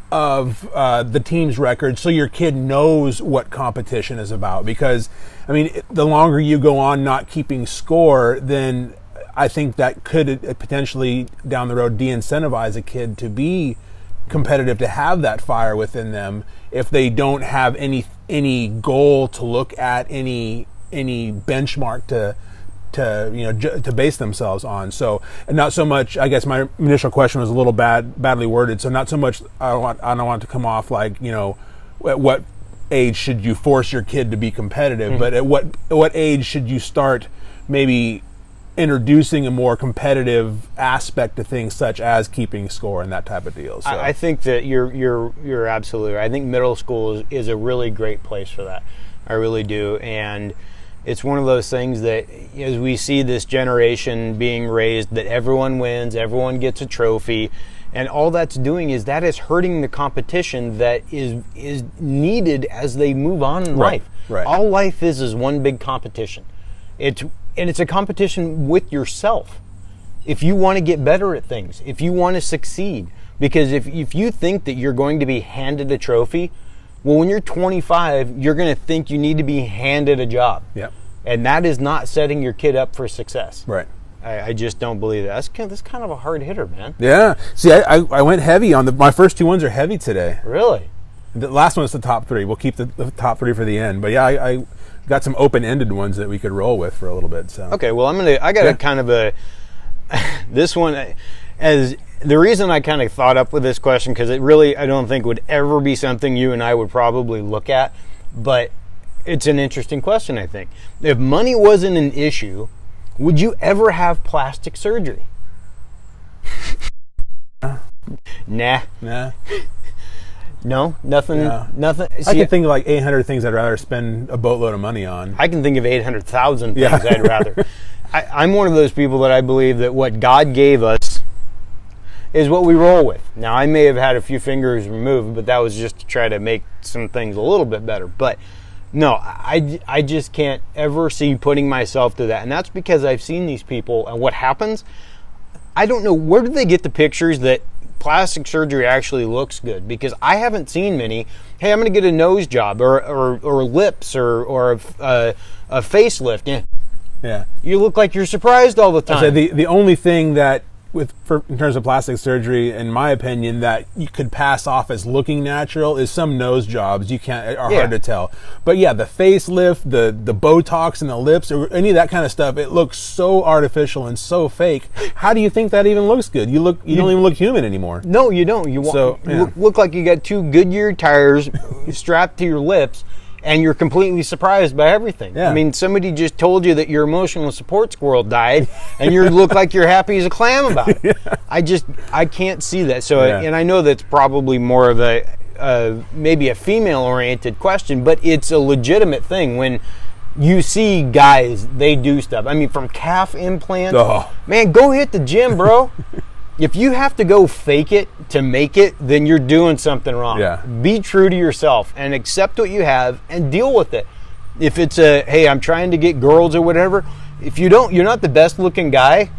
the team's record, so your kid knows what competition is about? Because, I mean, the longer you go on not keeping score, then I think that could potentially down the road de-incentivize a kid to be competitive, to have that fire within them, if they don't have any goal to look at, any benchmark to base themselves on. So, and not so much, I guess my initial question was a little badly worded. So not so much, I don't want to come off like, at what age should you force your kid to be competitive, but at what age should you start maybe introducing a more competitive aspect to things, such as keeping score and that type of deal? So I think that you're absolutely right. I think middle school is a really great place for that. I really do. And it's one of those things that, as we see this generation being raised, that everyone wins, everyone gets a trophy, and all that's doing is hurting the competition that is needed as they move on in life. Right. All life is one big competition. It's a competition with yourself. If you want to get better at things, if you want to succeed, because if you think that you're going to be handed a trophy, well, when you're 25, you're going to think you need to be handed a job. Yep. And that is not setting your kid up for success. Right. I just don't believe that. That's kind of a hard hitter, man. Yeah. See, I went heavy on my first two ones are heavy today. Really? The last one is the top three. We'll keep the top three for the end. But yeah, I got some open-ended ones that we could roll with for a little bit. So okay. Well, I got a kind of this one as the reason I kind of thought up with this question, because it really, I don't think would ever be something you and I would probably look at, but it's an interesting question, I think. If money wasn't an issue, would you ever have plastic surgery? Nah. No, nothing. Nothing. See, I can think of like 800 things I'd rather spend a boatload of money on. I can think of 800,000 things I'd rather. I'm one of those people that I believe that what God gave us is what we roll with. Now, I may have had a few fingers removed, but that was just to try to make some things a little bit better. But no, I just can't ever see putting myself through that. And that's because I've seen these people, and what happens, I don't know, where did they get the pictures that plastic surgery actually looks good? Because I haven't seen many. Hey, I'm going to get a nose job or lips or a facelift. Yeah. You look like you're surprised all the time. The only thing that in terms of plastic surgery, in my opinion, that you could pass off as looking natural is some nose jobs. Are hard to tell. But yeah, the facelift, the Botox in the lips, or any of that kind of stuff, it looks so artificial and so fake. How do you think that even looks good? You don't even look human anymore. No, you don't. You look like you got two Goodyear tires strapped to your lips, and you're completely surprised by everything. Yeah. I mean, somebody just told you that your emotional support squirrel died, and you look like you're happy as a clam about it. Yeah. I can't see that. So, and I know that's probably more of maybe a female-oriented question, but it's a legitimate thing. When you see guys, they do stuff. I mean, from calf implants, man, go hit the gym, bro. If you have to go fake it to make it, then you're doing something wrong. Yeah. Be true to yourself and accept what you have and deal with it. If it's hey, I'm trying to get girls or whatever, if you're not the best looking guy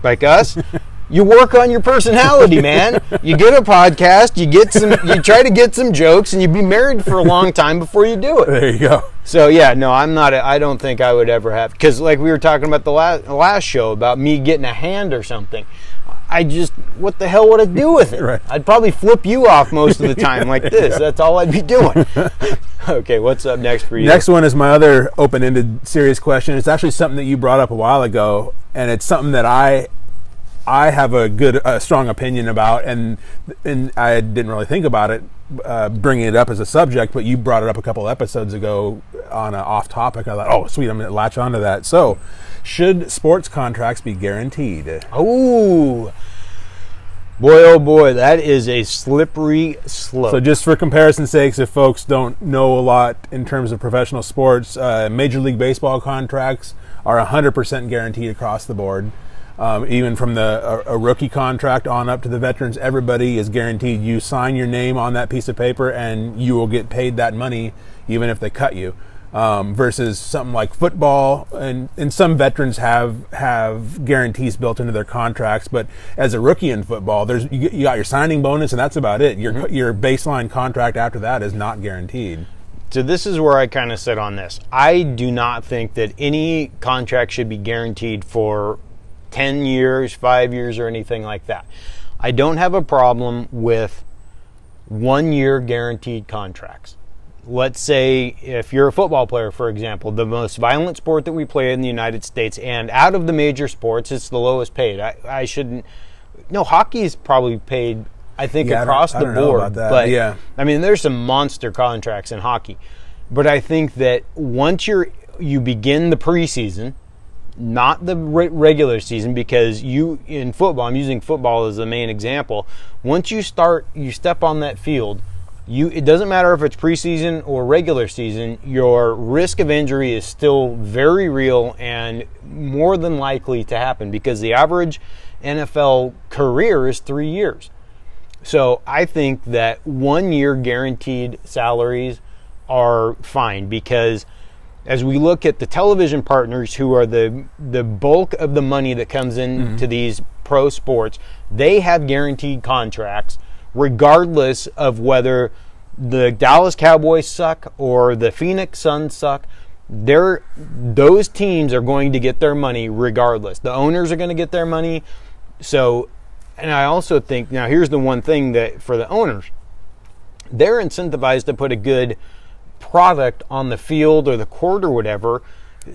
like us, you work on your personality, man. You get a podcast, you try to get some jokes, and you be married for a long time before you do it. There you go. So yeah, no, I don't think I would ever have, because like we were talking about the last show about me getting a hand or something. What the hell would I do with it? Right. I'd probably flip you off most of the time like this. That's all I'd be doing. Okay, what's up next for you? Next one is my other open-ended serious question. It's actually something that you brought up a while ago, and it's something that I have a strong opinion about, and I didn't really think about it, bringing it up as a subject, but you brought it up a couple episodes ago on an off-topic. I thought, oh, sweet, I'm going to latch onto that. So, should sports contracts be guaranteed? Oh, oh boy, that is a slippery slope. So just for comparison's sakes, if folks don't know a lot in terms of professional sports, Major League Baseball contracts are 100% guaranteed across the board. Even from a rookie contract on up to the veterans, everybody is guaranteed. You sign your name on that piece of paper and you will get paid that money even if they cut you. Versus something like football, and some veterans have guarantees built into their contracts, but as a rookie in football, you got your signing bonus and that's about it. Your baseline contract after that is not guaranteed. So this is where I kind of sit on this. I do not think that any contract should be guaranteed for 10 years, 5 years, or anything like that. I don't have a problem with 1 year guaranteed contracts. Let's say if you're a football player, for example, the most violent sport that we play in the United States, and out of the major sports, it's the lowest paid. I shouldn't. No, hockey is probably paid, I think, across the board. Know about that. But yeah, I mean, there's some monster contracts in hockey. But I think that once you begin the preseason, not the regular season, because in football, I'm using football as the main example. Once you step on that field, it doesn't matter if it's preseason or regular season, your risk of injury is still very real and more than likely to happen, because the average NFL career is 3 years. So I think that 1 year guaranteed salaries are fine, because as we look at the television partners, who are the bulk of the money that comes into these pro sports, they have guaranteed contracts regardless of whether the Dallas Cowboys suck or the Phoenix Suns suck. Those teams are going to get their money regardless. The owners are going to get their money. So, and I also think, now here's the one thing that for the owners, they're incentivized to put a good product on the field or the court or whatever,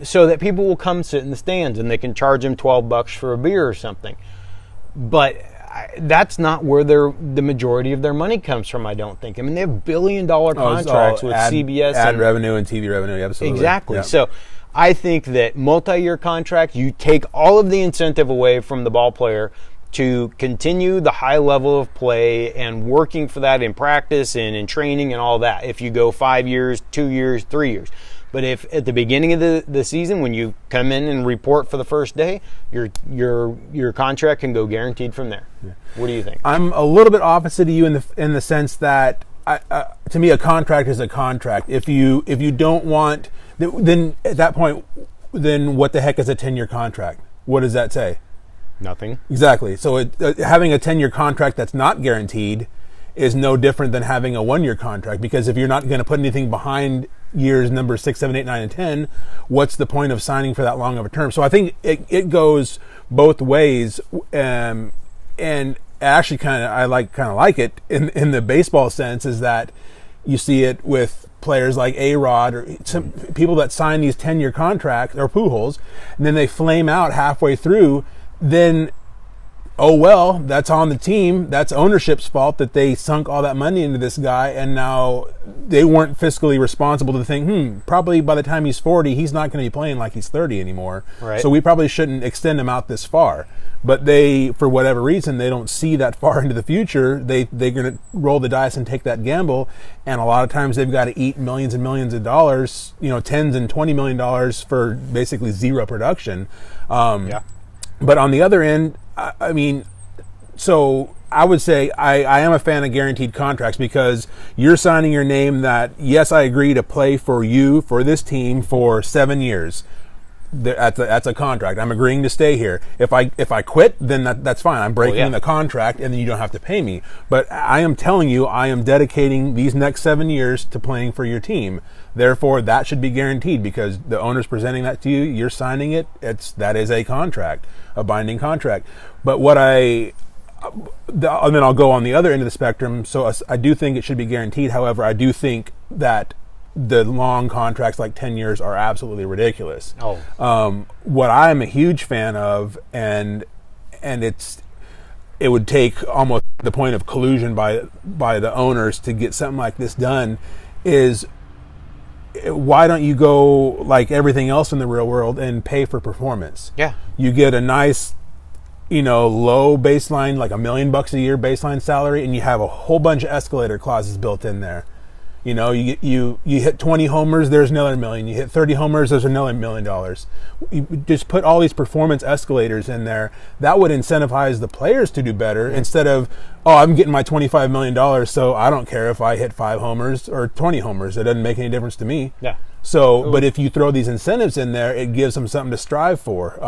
so that people will come sit in the stands and they can charge them $12 for a beer or something. But that's not where the majority of their money comes from, I don't think. I mean, they have billion-dollar contracts with CBS. Ad revenue and TV revenue, absolutely. Exactly. Yep. So I think that multi-year contracts, you take all of the incentive away from the ball player to continue the high level of play and working for that in practice and in training and all that. If you go 5 years, 2 years, 3 years. But if at the beginning of the season, when you come in and report for the first day, your contract can go guaranteed from there. Yeah. What do you think? I'm a little bit opposite of you in the sense that to me a contract is a contract. If you don't want, then at that point, then what the heck is a 10-year contract? What does that say? Nothing. Exactly. So having a 10-year contract that's not guaranteed is no different than having a 1 year contract, because if you're not going to put anything behind years number 6, 7, 8, 9, and 10, what's the point of signing for that long of a term? So I think it goes both ways, and actually I like it in the baseball sense, is that you see it with players like A-Rod or some people that sign these 10-year contracts, or Pujols, and then they flame out halfway through. Then oh, well, that's on the team. That's ownership's fault that they sunk all that money into this guy, and now they weren't fiscally responsible to think, probably by the time he's 40, he's not going to be playing like he's 30 anymore. Right. So we probably shouldn't extend him out this far. But they, for whatever reason, they don't see that far into the future. They're going to roll the dice and take that gamble, and a lot of times they've got to eat millions and millions of dollars, $10s and $20 million for basically zero production. Yeah. But on the other end, I mean, so I would say I am a fan of guaranteed contracts because you're signing your name that, yes, I agree to play for you, for this team, for 7 years. That's a contract. I'm agreeing to stay here. If I quit, then that's fine. I'm breaking the contract, and then you don't have to pay me. But I am telling you, I am dedicating these next 7 years to playing for your team. Therefore, that should be guaranteed because the owner's presenting that to you. You're signing it. That is a contract, a binding contract. But and then I'll go on the other end of the spectrum. So I do think it should be guaranteed. However, I do think that the long contracts like 10 years are absolutely ridiculous. What I'm a huge fan of, and it would take almost the point of collusion by the owners to get something like this done, is why don't you go like everything else in the real world and pay for performance? Yeah. You get a nice, low baseline, like $1 million a year baseline salary, and you have a whole bunch of escalator clauses built in there. You hit 20 homers, there's another $1 million. You hit 30 homers, there's another $1 million. You just put all these performance escalators in there. That would incentivize the players to do better instead of, I'm getting my $25 million, so I don't care if I hit 5 homers or 20 homers. It doesn't make any difference to me. Yeah. So, but if you throw these incentives in there, it gives them something to strive for.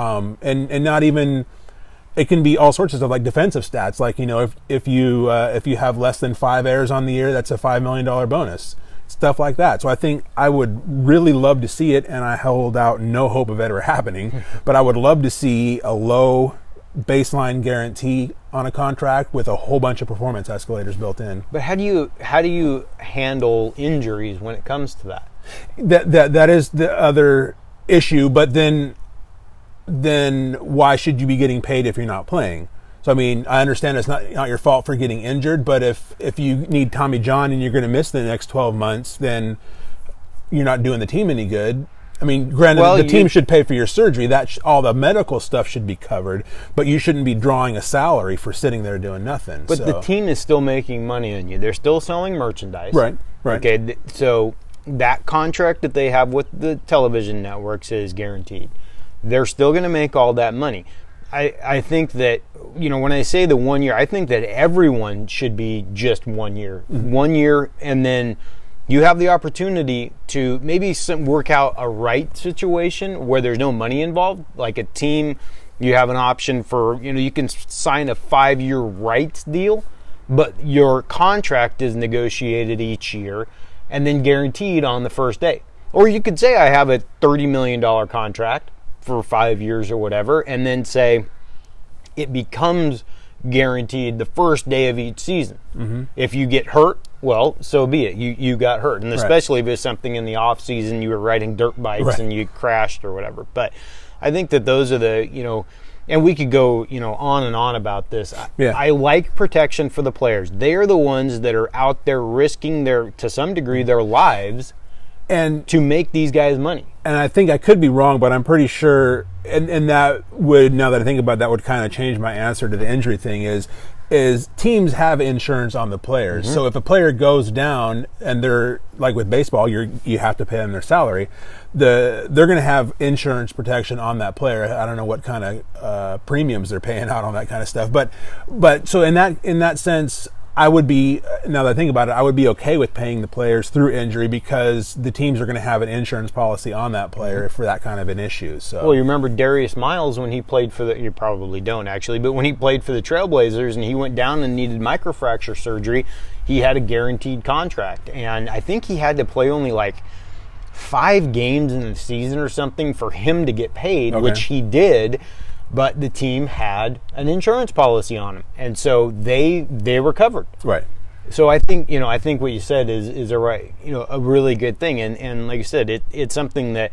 And not even, it can be all sorts of stuff like defensive stats. Like, if you have less than 5 errors on the year, that's a $5 million bonus. Stuff like that. So I think I would really love to see it, and I hold out no hope of it ever happening, but I would love to see a low baseline guarantee on a contract with a whole bunch of performance escalators built in. But how do you handle injuries when it comes to that? That is the other issue, but then why should you be getting paid if you're not playing? So, I mean, I understand it's not your fault for getting injured, but if you need Tommy John and you're going to miss the next 12 months, then you're not doing the team any good. I mean, granted, the team should pay for your surgery. All the medical stuff should be covered, but you shouldn't be drawing a salary for sitting there doing nothing. But the team is still making money on you. They're still selling merchandise. Right. Okay, so that contract that they have with the television networks is guaranteed. They're still going to make all that money. I think that, when I say the 1 year, I think that everyone should be just 1 year. Mm-hmm. 1 year, and then you have the opportunity to maybe work out a right situation where there's no money involved. Like a team, you have an option for, you can sign a 5-year rights deal, but your contract is negotiated each year and then guaranteed on the first day. Or you could say I have a $30 million contract for 5 years or whatever, and then say it becomes guaranteed the first day of each season. Mm-hmm. If you get hurt, well, so be it. You got hurt, and especially if it's something in the off season, you were riding dirt bikes and you crashed or whatever. But I think that those are the and we could go on and on about this. I like protection for the players. They are the ones that are out there risking to some degree their lives and to make these guys money. And I think I could be wrong, but I'm pretty sure, and that would, now that I think about it, that would kind of change my answer to the injury thing, is teams have insurance on the players. Mm-hmm. So if a player goes down and they're, like with baseball, you have to pay them their salary, they're going to have insurance protection on that player. I don't know what kind of premiums they're paying out on that kind of stuff. But so in that sense, I would be, now that I think about it, I would be okay with paying the players through injury because the teams are going to have an insurance policy on that player for that kind of an issue. So, well, you remember Darius Miles when he played for you probably don't actually, but when he played for the Trailblazers and he went down and needed microfracture surgery, he had a guaranteed contract. And I think he had to play only like 5 games in the season or something for him to get paid, which he did. But the team had an insurance policy on him, and so they were covered. Right. So I think what you said is a really good thing, and like you said, it's something that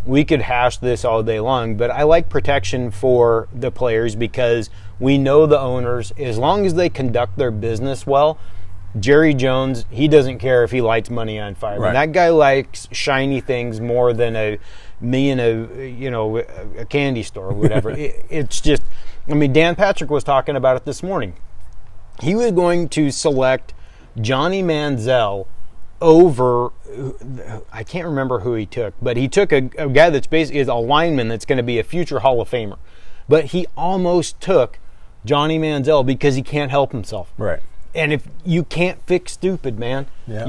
we could hash this all day long, but I like protection for the players because we know the owners, as long as they conduct their business well. Jerry Jones, he doesn't care if he lights money on fire. Right. That guy likes shiny things more than me in a candy store or whatever. It's just, I mean, Dan Patrick was talking about it this morning. He was going to select Johnny Manziel over, I can't remember who he took, but he took a guy that's basically is a lineman that's going to be a future Hall of Famer. But he almost took Johnny Manziel because he can't help himself. Right. And if you can't fix stupid, man, yeah.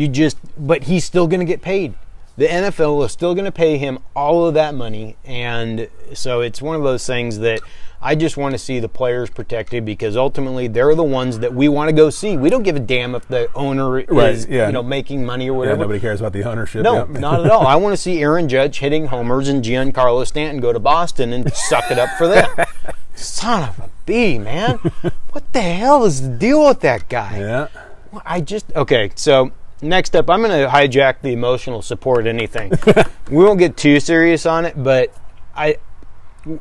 But he's still going to get paid. The NFL is still going to pay him all of that money. And so it's one of those things that I just want to see the players protected because ultimately they're the ones that we want to go see. We don't give a damn if the owner is making money or whatever. Yeah, nobody cares about the ownership. No, not at all. I want to see Aaron Judge hitting homers and Giancarlo Stanton go to Boston and suck it up for them. Son of a bee, man. What the hell is the deal with that guy? Yeah. Okay, so next up, I'm going to hijack the emotional support anything. We won't get too serious on it, but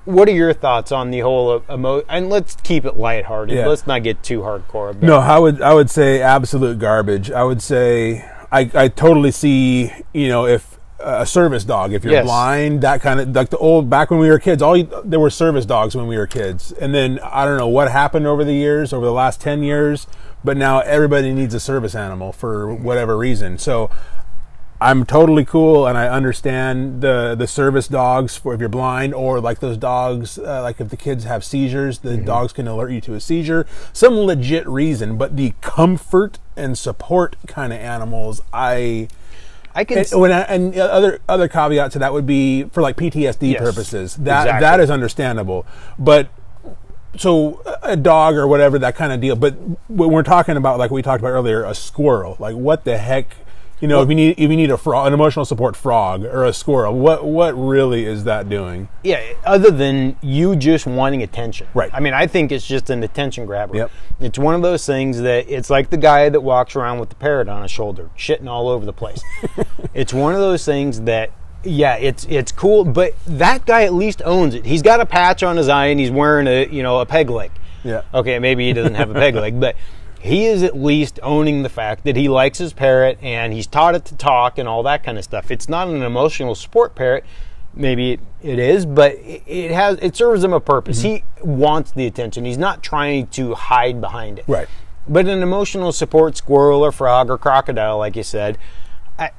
what are your thoughts on the whole and let's keep it lighthearted. Yeah. Let's not get too hardcore. No, I would say absolute garbage. I would say I totally see, if a service dog, if you're blind, that kind of, like the old, back when we were kids, there were service dogs when we were kids. And then I don't know what happened over the last 10 years, but now everybody needs a service animal for whatever reason. So I'm totally cool, and I understand the service dogs for if you're blind, or like those dogs, like if the kids have seizures, the dogs can alert you to a seizure. Some legit reason, but the comfort and support kind of animals, other caveat to that would be for like PTSD purposes. That is understandable, but. So a dog or whatever, that kind of deal. But when we're talking about, like we talked about earlier, a squirrel, like what the heck, if you need an emotional support frog or a squirrel, what really is that doing? Yeah, other than you just wanting attention. Right. I mean, I think it's just an attention grabber. Yep. It's one of those things that it's like the guy that walks around with the parrot on his shoulder, shitting all over the place. It's one of those things that, yeah, it's cool, but that guy at least owns it. He's got a patch on his eye and he's wearing a peg leg. Yeah. Okay, maybe he doesn't have a peg leg, but he is at least owning the fact that he likes his parrot and he's taught it to talk and all that kind of stuff. It's not an emotional support parrot. Maybe it is, but it serves him a purpose. He wants the attention. He's not trying to hide behind it. Right. But an emotional support squirrel or frog or crocodile, like you said,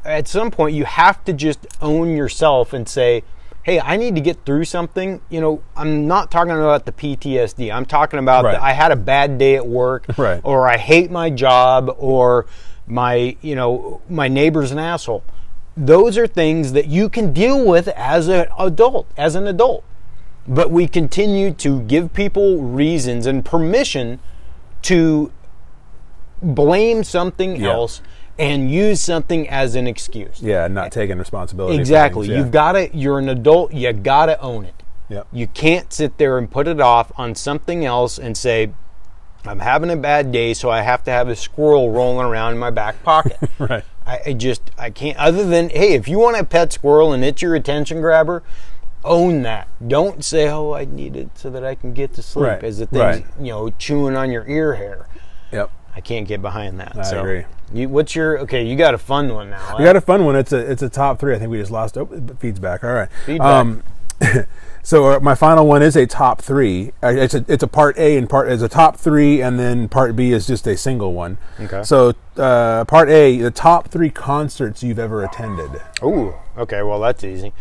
at some point you have to just own yourself and say, hey, I need to get through something. I'm not talking about the PTSD. I'm talking about I had a bad day at work, or I hate my job, or my neighbor's an asshole. Those are things that you can deal with as an adult. But we continue to give people reasons and permission to blame something else and use something as an excuse. Yeah, not taking responsibility. Exactly. For things, you're an adult, you got to own it. Yep. You can't sit there and put it off on something else and say, I'm having a bad day, so I have to have a squirrel rolling around in my back pocket. Right. I can't, other than, hey, if you want a pet squirrel and it's your attention grabber, own that. Don't say, oh, I need it so that I can get to sleep, as the thing's, chewing on your ear hair. Yep. I can't get behind that. I agree. You got a fun one now. We got a fun one. It's a top 3. I think we just lost. Oh, it feeds back. All right. Feedback. So my final one is a top 3. It's a part A and is a top 3, and then part B is just a single one. Okay. So part A, the top 3 concerts you've ever attended. Ooh. Okay. Well, that's easy.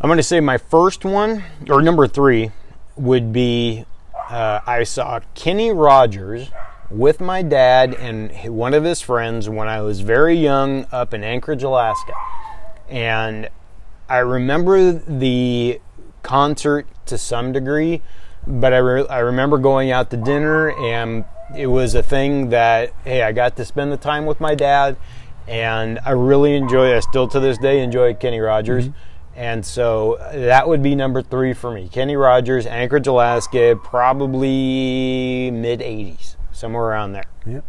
I'm going to say my first one, or number 3, would be I saw Kenny Rogers with my dad and one of his friends when I was very young up in Anchorage, Alaska. And I remember the concert to some degree, but I remember going out to dinner, and it was a thing that, hey, I got to spend the time with my dad, and I really I still to this day enjoy Kenny Rogers. Mm-hmm. And so that would be number 3 for me. Kenny Rogers, Anchorage, Alaska, probably mid-'80s. Somewhere around there. Yep.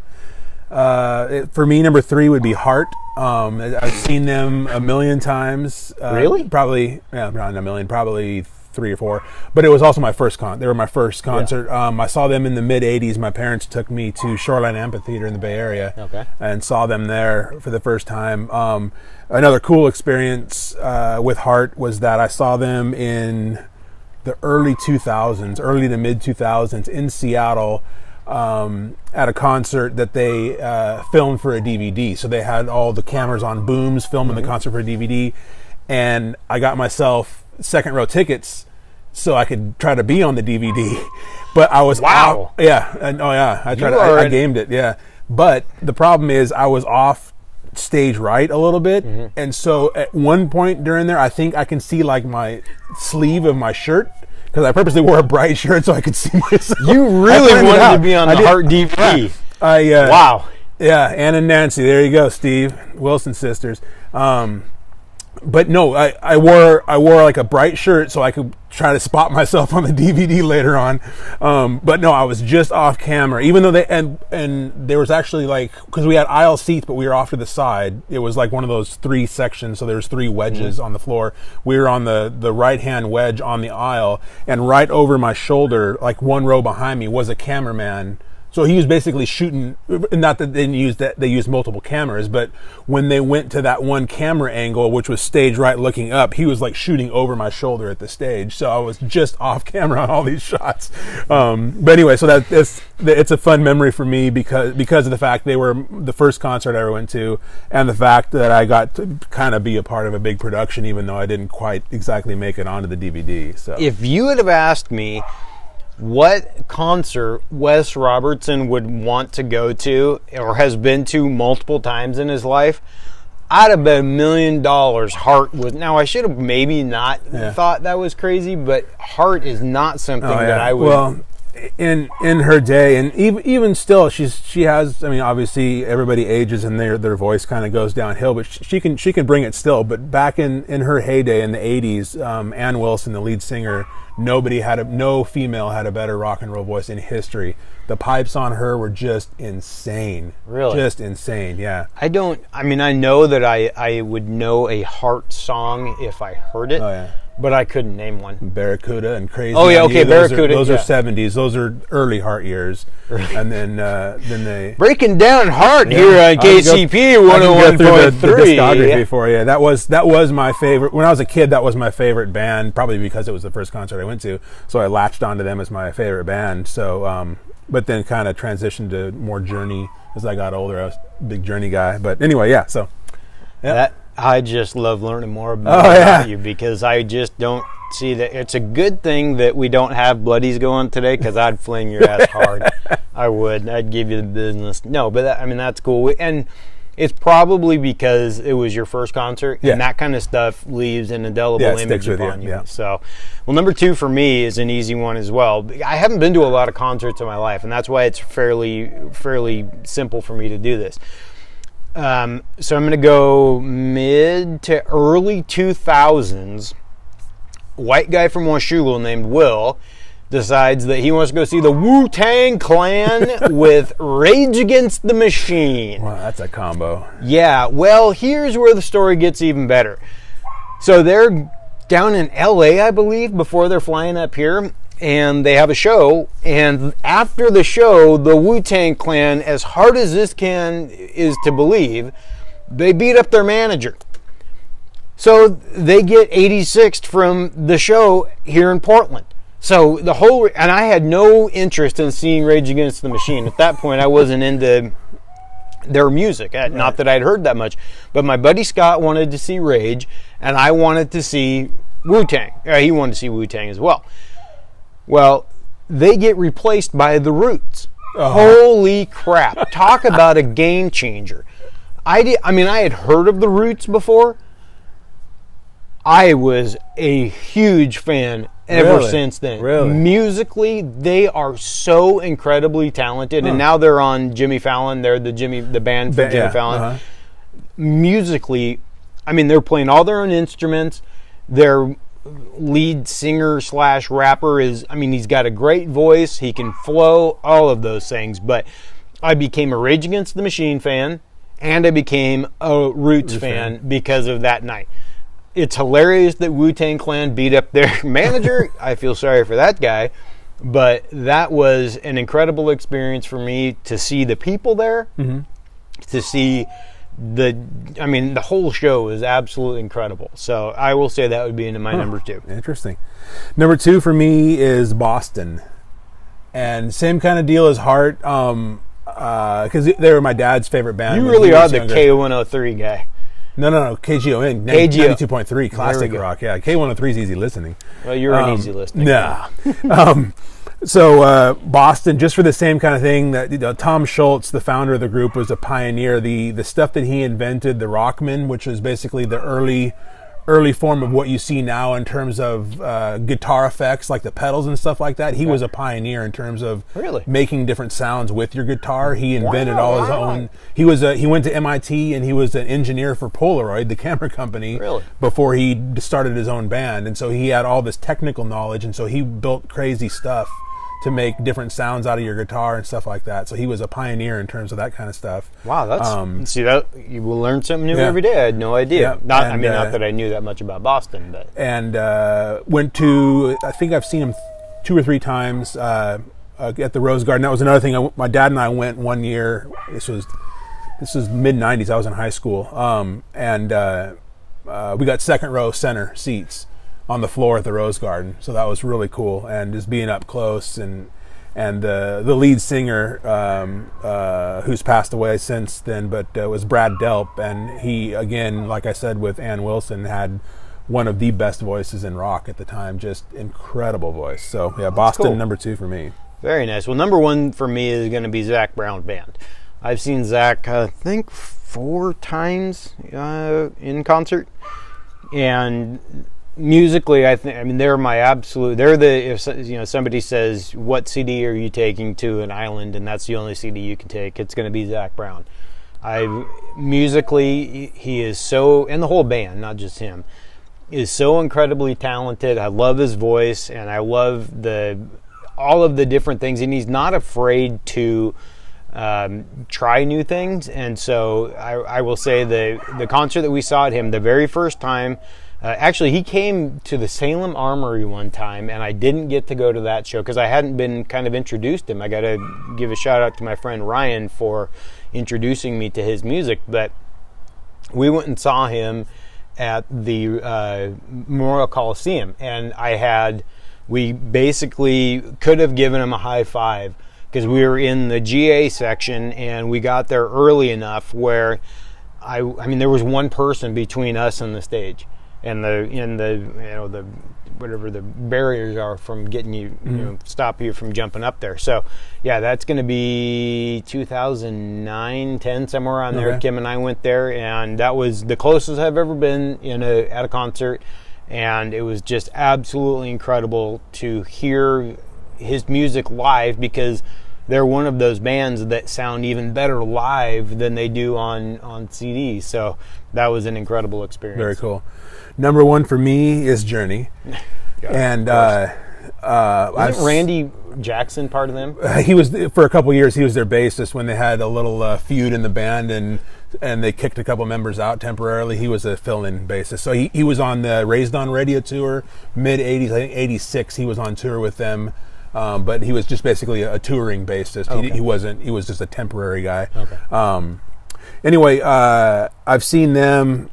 For me, number 3 would be Heart. I've seen them a million times. Really? Probably, not a million, probably 3 or 4. But it was also my first They were my first concert. Yeah. I saw them in the mid-'80s. My parents took me to Shoreline Amphitheater in the Bay Area. Okay. And saw them there for the first time. Another cool experience with Heart was that I saw them in the early to mid 2000s in Seattle. At a concert that they filmed for a DVD. So they had all the cameras on booms filming the concert for a DVD. And I got myself second row tickets so I could try to be on the DVD. But I was Wow. I gamed it, yeah. But the problem is I was off stage right a little bit. And so at one point during there, I think I can see like my sleeve of my shirt. Because I purposely wore a bright shirt so I could see myself. You really wanted to be on the Heart DVD. Wow. Yeah, Ann and Nancy. There you go, Steve. Wilson sisters. But no, I wore like a bright shirt so I could try to spot myself on the DVD later on. But no, I was just off camera. Even though and there was actually like, because we had aisle seats, but we were off to the side. It was like one of those 3 sections, so there's 3 wedges on the floor. We were on the right-hand wedge on the aisle, and right over my shoulder, like 1 row behind me, was a cameraman. So he was basically shooting, not that they used multiple cameras, but when they went to that one camera angle, which was stage right looking up, he was like shooting over my shoulder at the stage. So I was just off camera on all these shots. But anyway, so it's a fun memory for me because of the fact they were the first concert I ever went to, and the fact that I got to kind of be a part of a big production, even though I didn't quite exactly make it onto the DVD. So if you would have asked me what concert Wes Robertson would want to go to or has been to multiple times in his life, I'd have bet $1 million Heart was. Now, I should have maybe not thought that was crazy, but Heart is not something that I would. Well, in her day, and even still, she has. I mean, obviously, everybody ages and their voice kind of goes downhill, but she can bring it still. But back in her heyday in the '80s, Ann Wilson, the lead singer, no female had a better rock and roll voice in history. The pipes on her were just insane. Really? Just insane, yeah. I know that I would know a Heart song if I heard it. Oh, yeah. But I couldn't name one. Barracuda and Crazy. Oh, yeah, okay, Barracuda. Those are 70s. Those are early Heart years. And then they... Breaking down Heart here on KCP 101.3. The discography for you. That was my favorite. When I was a kid, that was my favorite band, probably because it was the first concert I went to. So I latched onto them as my favorite band. So, but then kind of transitioned to more Journey as I got older. I was a big Journey guy. But anyway, yeah, so... Yeah. I just love learning more about you because I just don't see that. It's a good thing that we don't have bloodies going today because I'd fling your ass hard. I would. I'd give you the business. No, but that's cool. And it's probably because it was your first concert and that kind of stuff leaves an indelible image upon you. Yeah. So, well, number 2 for me is an easy one as well. I haven't been to a lot of concerts in my life, and that's why it's fairly simple for me to do this. So I'm going to go mid to early 2000s. White guy from Washougal named Will decides that he wants to go see the Wu-Tang Clan with Rage Against the Machine. Wow, that's a combo. Yeah, well, here's where the story gets even better. So they're down in LA, I believe, before they're flying up here. And they have a show, and after the show, the Wu-Tang Clan, as hard as this is to believe, they beat up their manager. So they get 86'd from the show here in Portland. So and I had no interest in seeing Rage Against the Machine. At that point, I wasn't into their music. Right. Not that I'd heard that much. But my buddy Scott wanted to see Rage, and I wanted to see Wu-Tang. He wanted to see Wu-Tang as well. Well, they get replaced by the Roots. Holy crap. Talk about a game changer. I had heard of the Roots before. I was a huge fan ever since then. Really? Musically, they are so incredibly talented, and now they're on Jimmy Fallon. They're the band from Jimmy Fallon. Musically, they're playing all their own instruments. Their lead singer / rapper is, he's got a great voice. He can flow, all of those things. But I became a Rage Against the Machine fan, and I became a Roots fan because of that night. It's hilarious that Wu-Tang Clan beat up their manager. I feel sorry for that guy. But that was an incredible experience for me to see the people there, to see the whole show is absolutely incredible. So I will say that would be into my number 2. Interesting. Number 2 for me is Boston. And same kind of deal as Heart, because they were my dad's favorite band. You really are the K103 guy. No, KGON, 92.3, classic rock. Yeah, K103 is easy listening. Well, you're an easy listening. No. So Boston, just for the same kind of thing, that Tom Schultz, the founder of the group, was a pioneer. The stuff that he invented, the Rockman, which was basically the early form of what you see now in terms of guitar effects, like the pedals and stuff like that. He was a pioneer in terms of making different sounds with your guitar. He invented all his own. He went to MIT and he was an engineer for Polaroid, the camera company, before he started his own band. And so he had all this technical knowledge, and so he built crazy stuff to make different sounds out of your guitar and stuff like that. So he was a pioneer in terms of that kind of stuff. Wow, that's see that you will learn something new every day. I had no idea. Not that I knew that much about Boston, but went to, I think I've seen him 2 or 3 times at the Rose Garden. That was another thing. My dad and I went one year. This was mid '90s. I was in high school, we got second row center seats on the floor at the Rose Garden, so that was really cool. And just being up close, and the lead singer, who's passed away since then, but was Brad Delp, and he, again, like I said, with Ann Wilson, had one of the best voices in rock at the time. Just incredible voice. So yeah, Boston, number 2 for me. Very nice. Well, number 1 for me is going to be Zach Brown Band. I've seen Zach, I think 4 times in concert, and musically, they're my absolute. They're if somebody says, "What CD are you taking to an island?" and that's the only CD you can take, it's going to be Zach Brown. Musically, he is so, and the whole band, not just him, is so incredibly talented. I love his voice, and I love all of the different things, and he's not afraid to try new things. And so I will say the concert that we saw at him the very first time. Actually, he came to the Salem Armory one time, and I didn't get to go to that show because I hadn't been kind of introduced to him. I got to give a shout out to my friend Ryan for introducing me to his music. But we went and saw him at the Memorial Coliseum, and we basically could have given him a high five because we were in the GA section, and we got there early enough where there was one person between us and the stage. And the whatever the barriers are from getting you, stop you from jumping up there. So, yeah, that's going to be 2009, 10, somewhere around there. Kim and I went there, and that was the closest I've ever been at a concert. And it was just absolutely incredible to hear his music live, because they're one of those bands that sound even better live than they do on CDs. So that was an incredible experience. Very cool. Number 1 for me is Journey. And wasn't Randy Jackson part of them? He was, for a couple of years, he was their bassist when they had a little feud in the band, and they kicked a couple members out temporarily. He was a fill-in bassist. So he was on the Raised on Radio tour, mid-'80s, I think 86, he was on tour with them. But he was just basically a touring bassist. Okay. He was just a temporary guy. Okay. Anyway, I've seen them,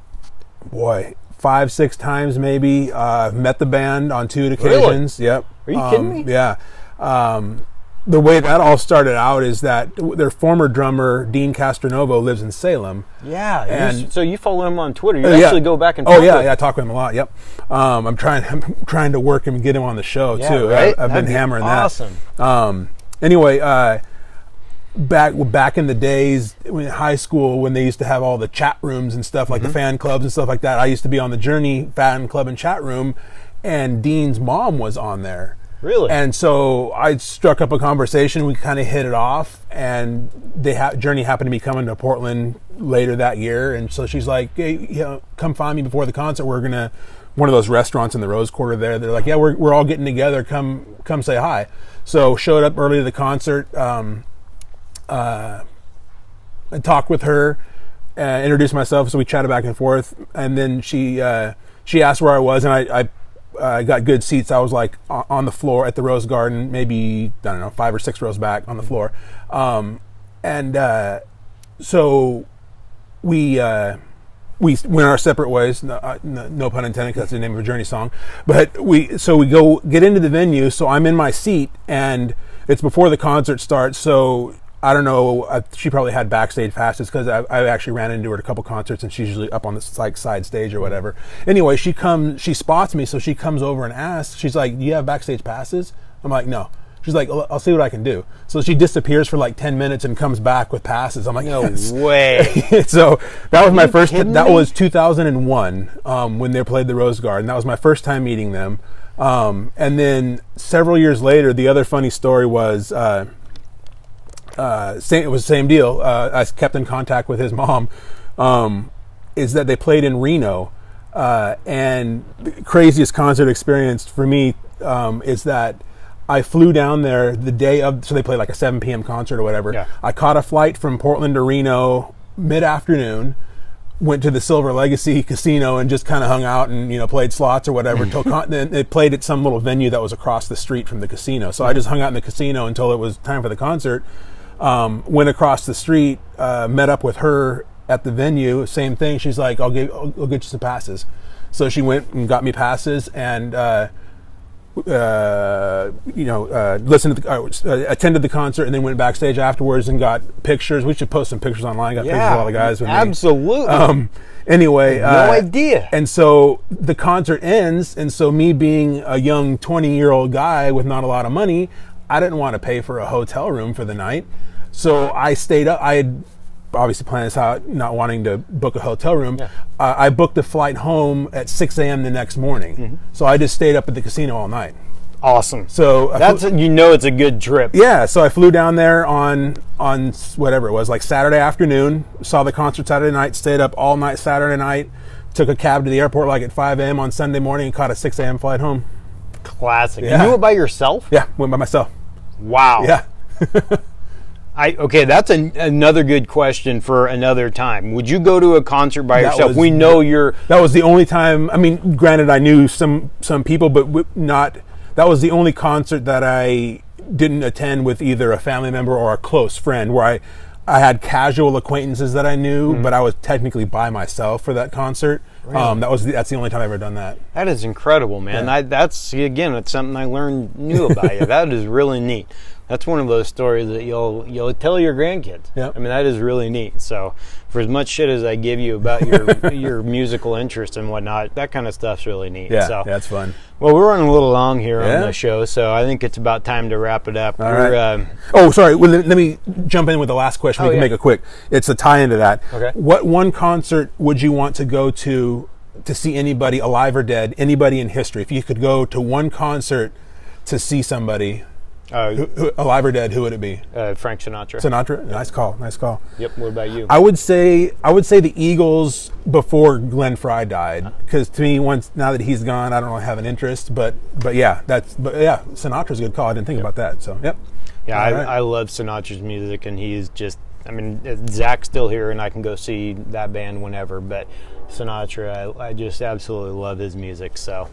5-6 times maybe. I've met the band on 2 occasions. Really? Yep. Are you kidding me? Yeah. The way that all started out is that their former drummer, Dean Castronovo, lives in Salem. Yeah. And so you follow him on Twitter. You actually go back and talk yeah, I talk with him a lot. Yep. I'm trying to work him and get him on the show too. Right? I've been hammering awesome. That. Anyway, back in the days in high school, when they used to have all the chat rooms and stuff, like the fan clubs and stuff like that, I used to be on the Journey fan club and chat room, and Dean's mom was on there. Really? And so I struck up a conversation. We kind of hit it off, and Journey happened to be coming to Portland later that year, and so she's like, "Hey, come find me before the concert. We're gonna one of those restaurants in the Rose Quarter there. They're like, yeah, we're all getting together. Come say hi." So showed up early to the concert. talked with her, introduced myself, so we chatted back and forth, and then she asked where I was, and I got good seats. I was like on the floor at the Rose Garden, maybe, I don't know, 5 or 6 rows back on the floor. So we went our separate ways. No pun intended, because that's the name of a Journey song. But we go get into the venue. So I'm in my seat, and it's before the concert starts. So I don't know. She probably had backstage passes, because I actually ran into her at a couple concerts, and she's usually up on this like side stage or whatever. Anyway, she spots me, so she comes over and asks. She's like, "Do you have backstage passes?" I'm like, "No." She's like, "I'll see what I can do." So she disappears for like 10 minutes and comes back with passes. I'm like, "No way!" So that was my first. That was 2001 when they played the Rose Garden. That was my first time meeting them. And then several years later, the other funny story was it was the same deal. I kept in contact with his mom. Is that they played in Reno, and the craziest concert experience for me is that I flew down there the day of, so they played like a 7 p.m. concert or whatever. Yeah. I caught a flight from Portland to Reno mid-afternoon, went to the Silver Legacy Casino and just kind of hung out and, played slots or whatever. Then they played at some little venue that was across the street from the casino. So I just hung out in the casino until it was time for the concert. Went across the street, met up with her at the venue. Same thing. She's like, I'll get you some passes. So she went and got me passes, and listened to attended the concert, and then went backstage afterwards and got pictures. We should post some pictures online. Got pictures of all the guys with me. Absolutely. Anyway, no idea. And so the concert ends, and so me being a young 20-year-old guy with not a lot of money, I didn't want to pay for a hotel room for the night. So I stayed up. I had obviously planned this out, not wanting to book a hotel room. Yeah. I booked a flight home at 6 a.m. the next morning. Mm-hmm. So I just stayed up at the casino all night. Awesome. So it's a good trip. Yeah. So I flew down there on whatever it was, like Saturday afternoon. Saw the concert Saturday night. Stayed up all night Saturday night. Took a cab to the airport like at 5 a.m. on Sunday morning and caught a 6 a.m. flight home. Classic. Yeah. You do it by yourself? Yeah, went by myself. Wow. Yeah. Okay, that's another good question for another time. Would you go to a concert by yourself? That was the only time. I mean, granted, I knew some people, but not. That was the only concert that I didn't attend with either a family member or a close friend, where I had casual acquaintances that I knew, but I was technically by myself for that concert. Really? That's the only time I've ever done that. That is incredible, man. Yeah. It's something I learned new about you. That is really neat. That's one of those stories that you'll tell your grandkids. Yep. I mean, that is really neat. So for as much shit as I give you about your musical interest and whatnot, that kind of stuff's really neat. Yeah, so, that's fun. Well, we're running a little long here on the show, so I think it's about time to wrap it up. All right. Sorry. Well, let me jump in with the last question. We can make it quick. It's a tie into that. Okay. What one concert would you want to go to see anybody, alive or dead, anybody in history? If you could go to one concert to see somebody, alive or dead, who would it be? Frank Sinatra. Sinatra? Nice call. Yep. What about you? I would say the Eagles before Glenn Frey died, because to me, now that he's gone, I don't really have an interest. But Sinatra's a good call. I didn't think about that. So yep. Yeah, I love Sinatra's music, and he's just. I mean, Zach's still here, and I can go see that band whenever. But Sinatra, I just absolutely love his music. So.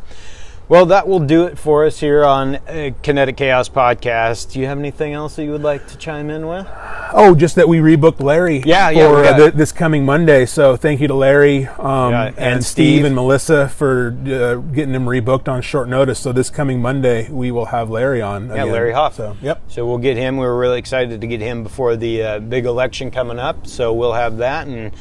Well, that will do it for us here on Kinetic Chaos Podcast. Do you have anything else that you would like to chime in with? Oh, just that we rebooked Larry for this coming Monday. So thank you to Larry and Steve and Melissa for getting him rebooked on short notice. So this coming Monday, we will have Larry on again. Larry Hoff. So we'll get him. We're really excited to get him before the big election coming up. So we'll have that, and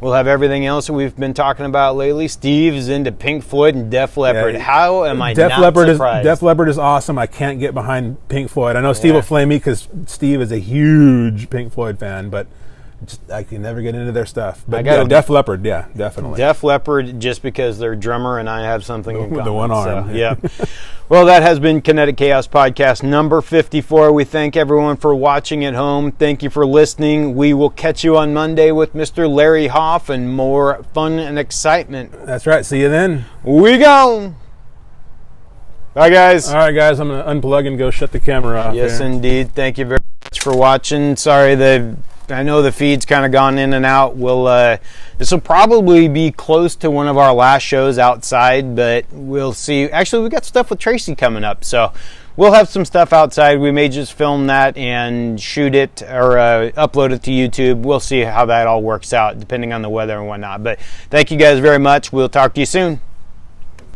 we'll have everything else that we've been talking about lately. Steve is into Pink Floyd and Def Leppard. Yeah, how am I not surprised? Def Leppard is awesome. I can't get behind Pink Floyd. I know Steve will flame me because Steve is a huge Pink Floyd fan, but I can never get into their stuff. But Def Leppard, definitely. Def Leppard, just because they're drummer and I have something in common. The one arm. So, yeah. Well, that has been Kinetic Chaos Podcast number 54. We thank everyone for watching at home. Thank you for listening. We will catch you on Monday with Mr. Larry Hoff and more fun and excitement. That's right. See you then. We go. Bye, guys. All right, guys. I'm going to unplug and go shut the camera off. Yes, indeed. Thank you very much. Thanks for watching. Sorry, I know the feed's kind of gone in and out. This will probably be close to one of our last shows outside, but we'll see. Actually, we got stuff with Tracy coming up, so we'll have some stuff outside. We may just film that and shoot it or upload it to YouTube. We'll see how that all works out, depending on the weather and whatnot. But thank you guys very much. We'll talk to you soon.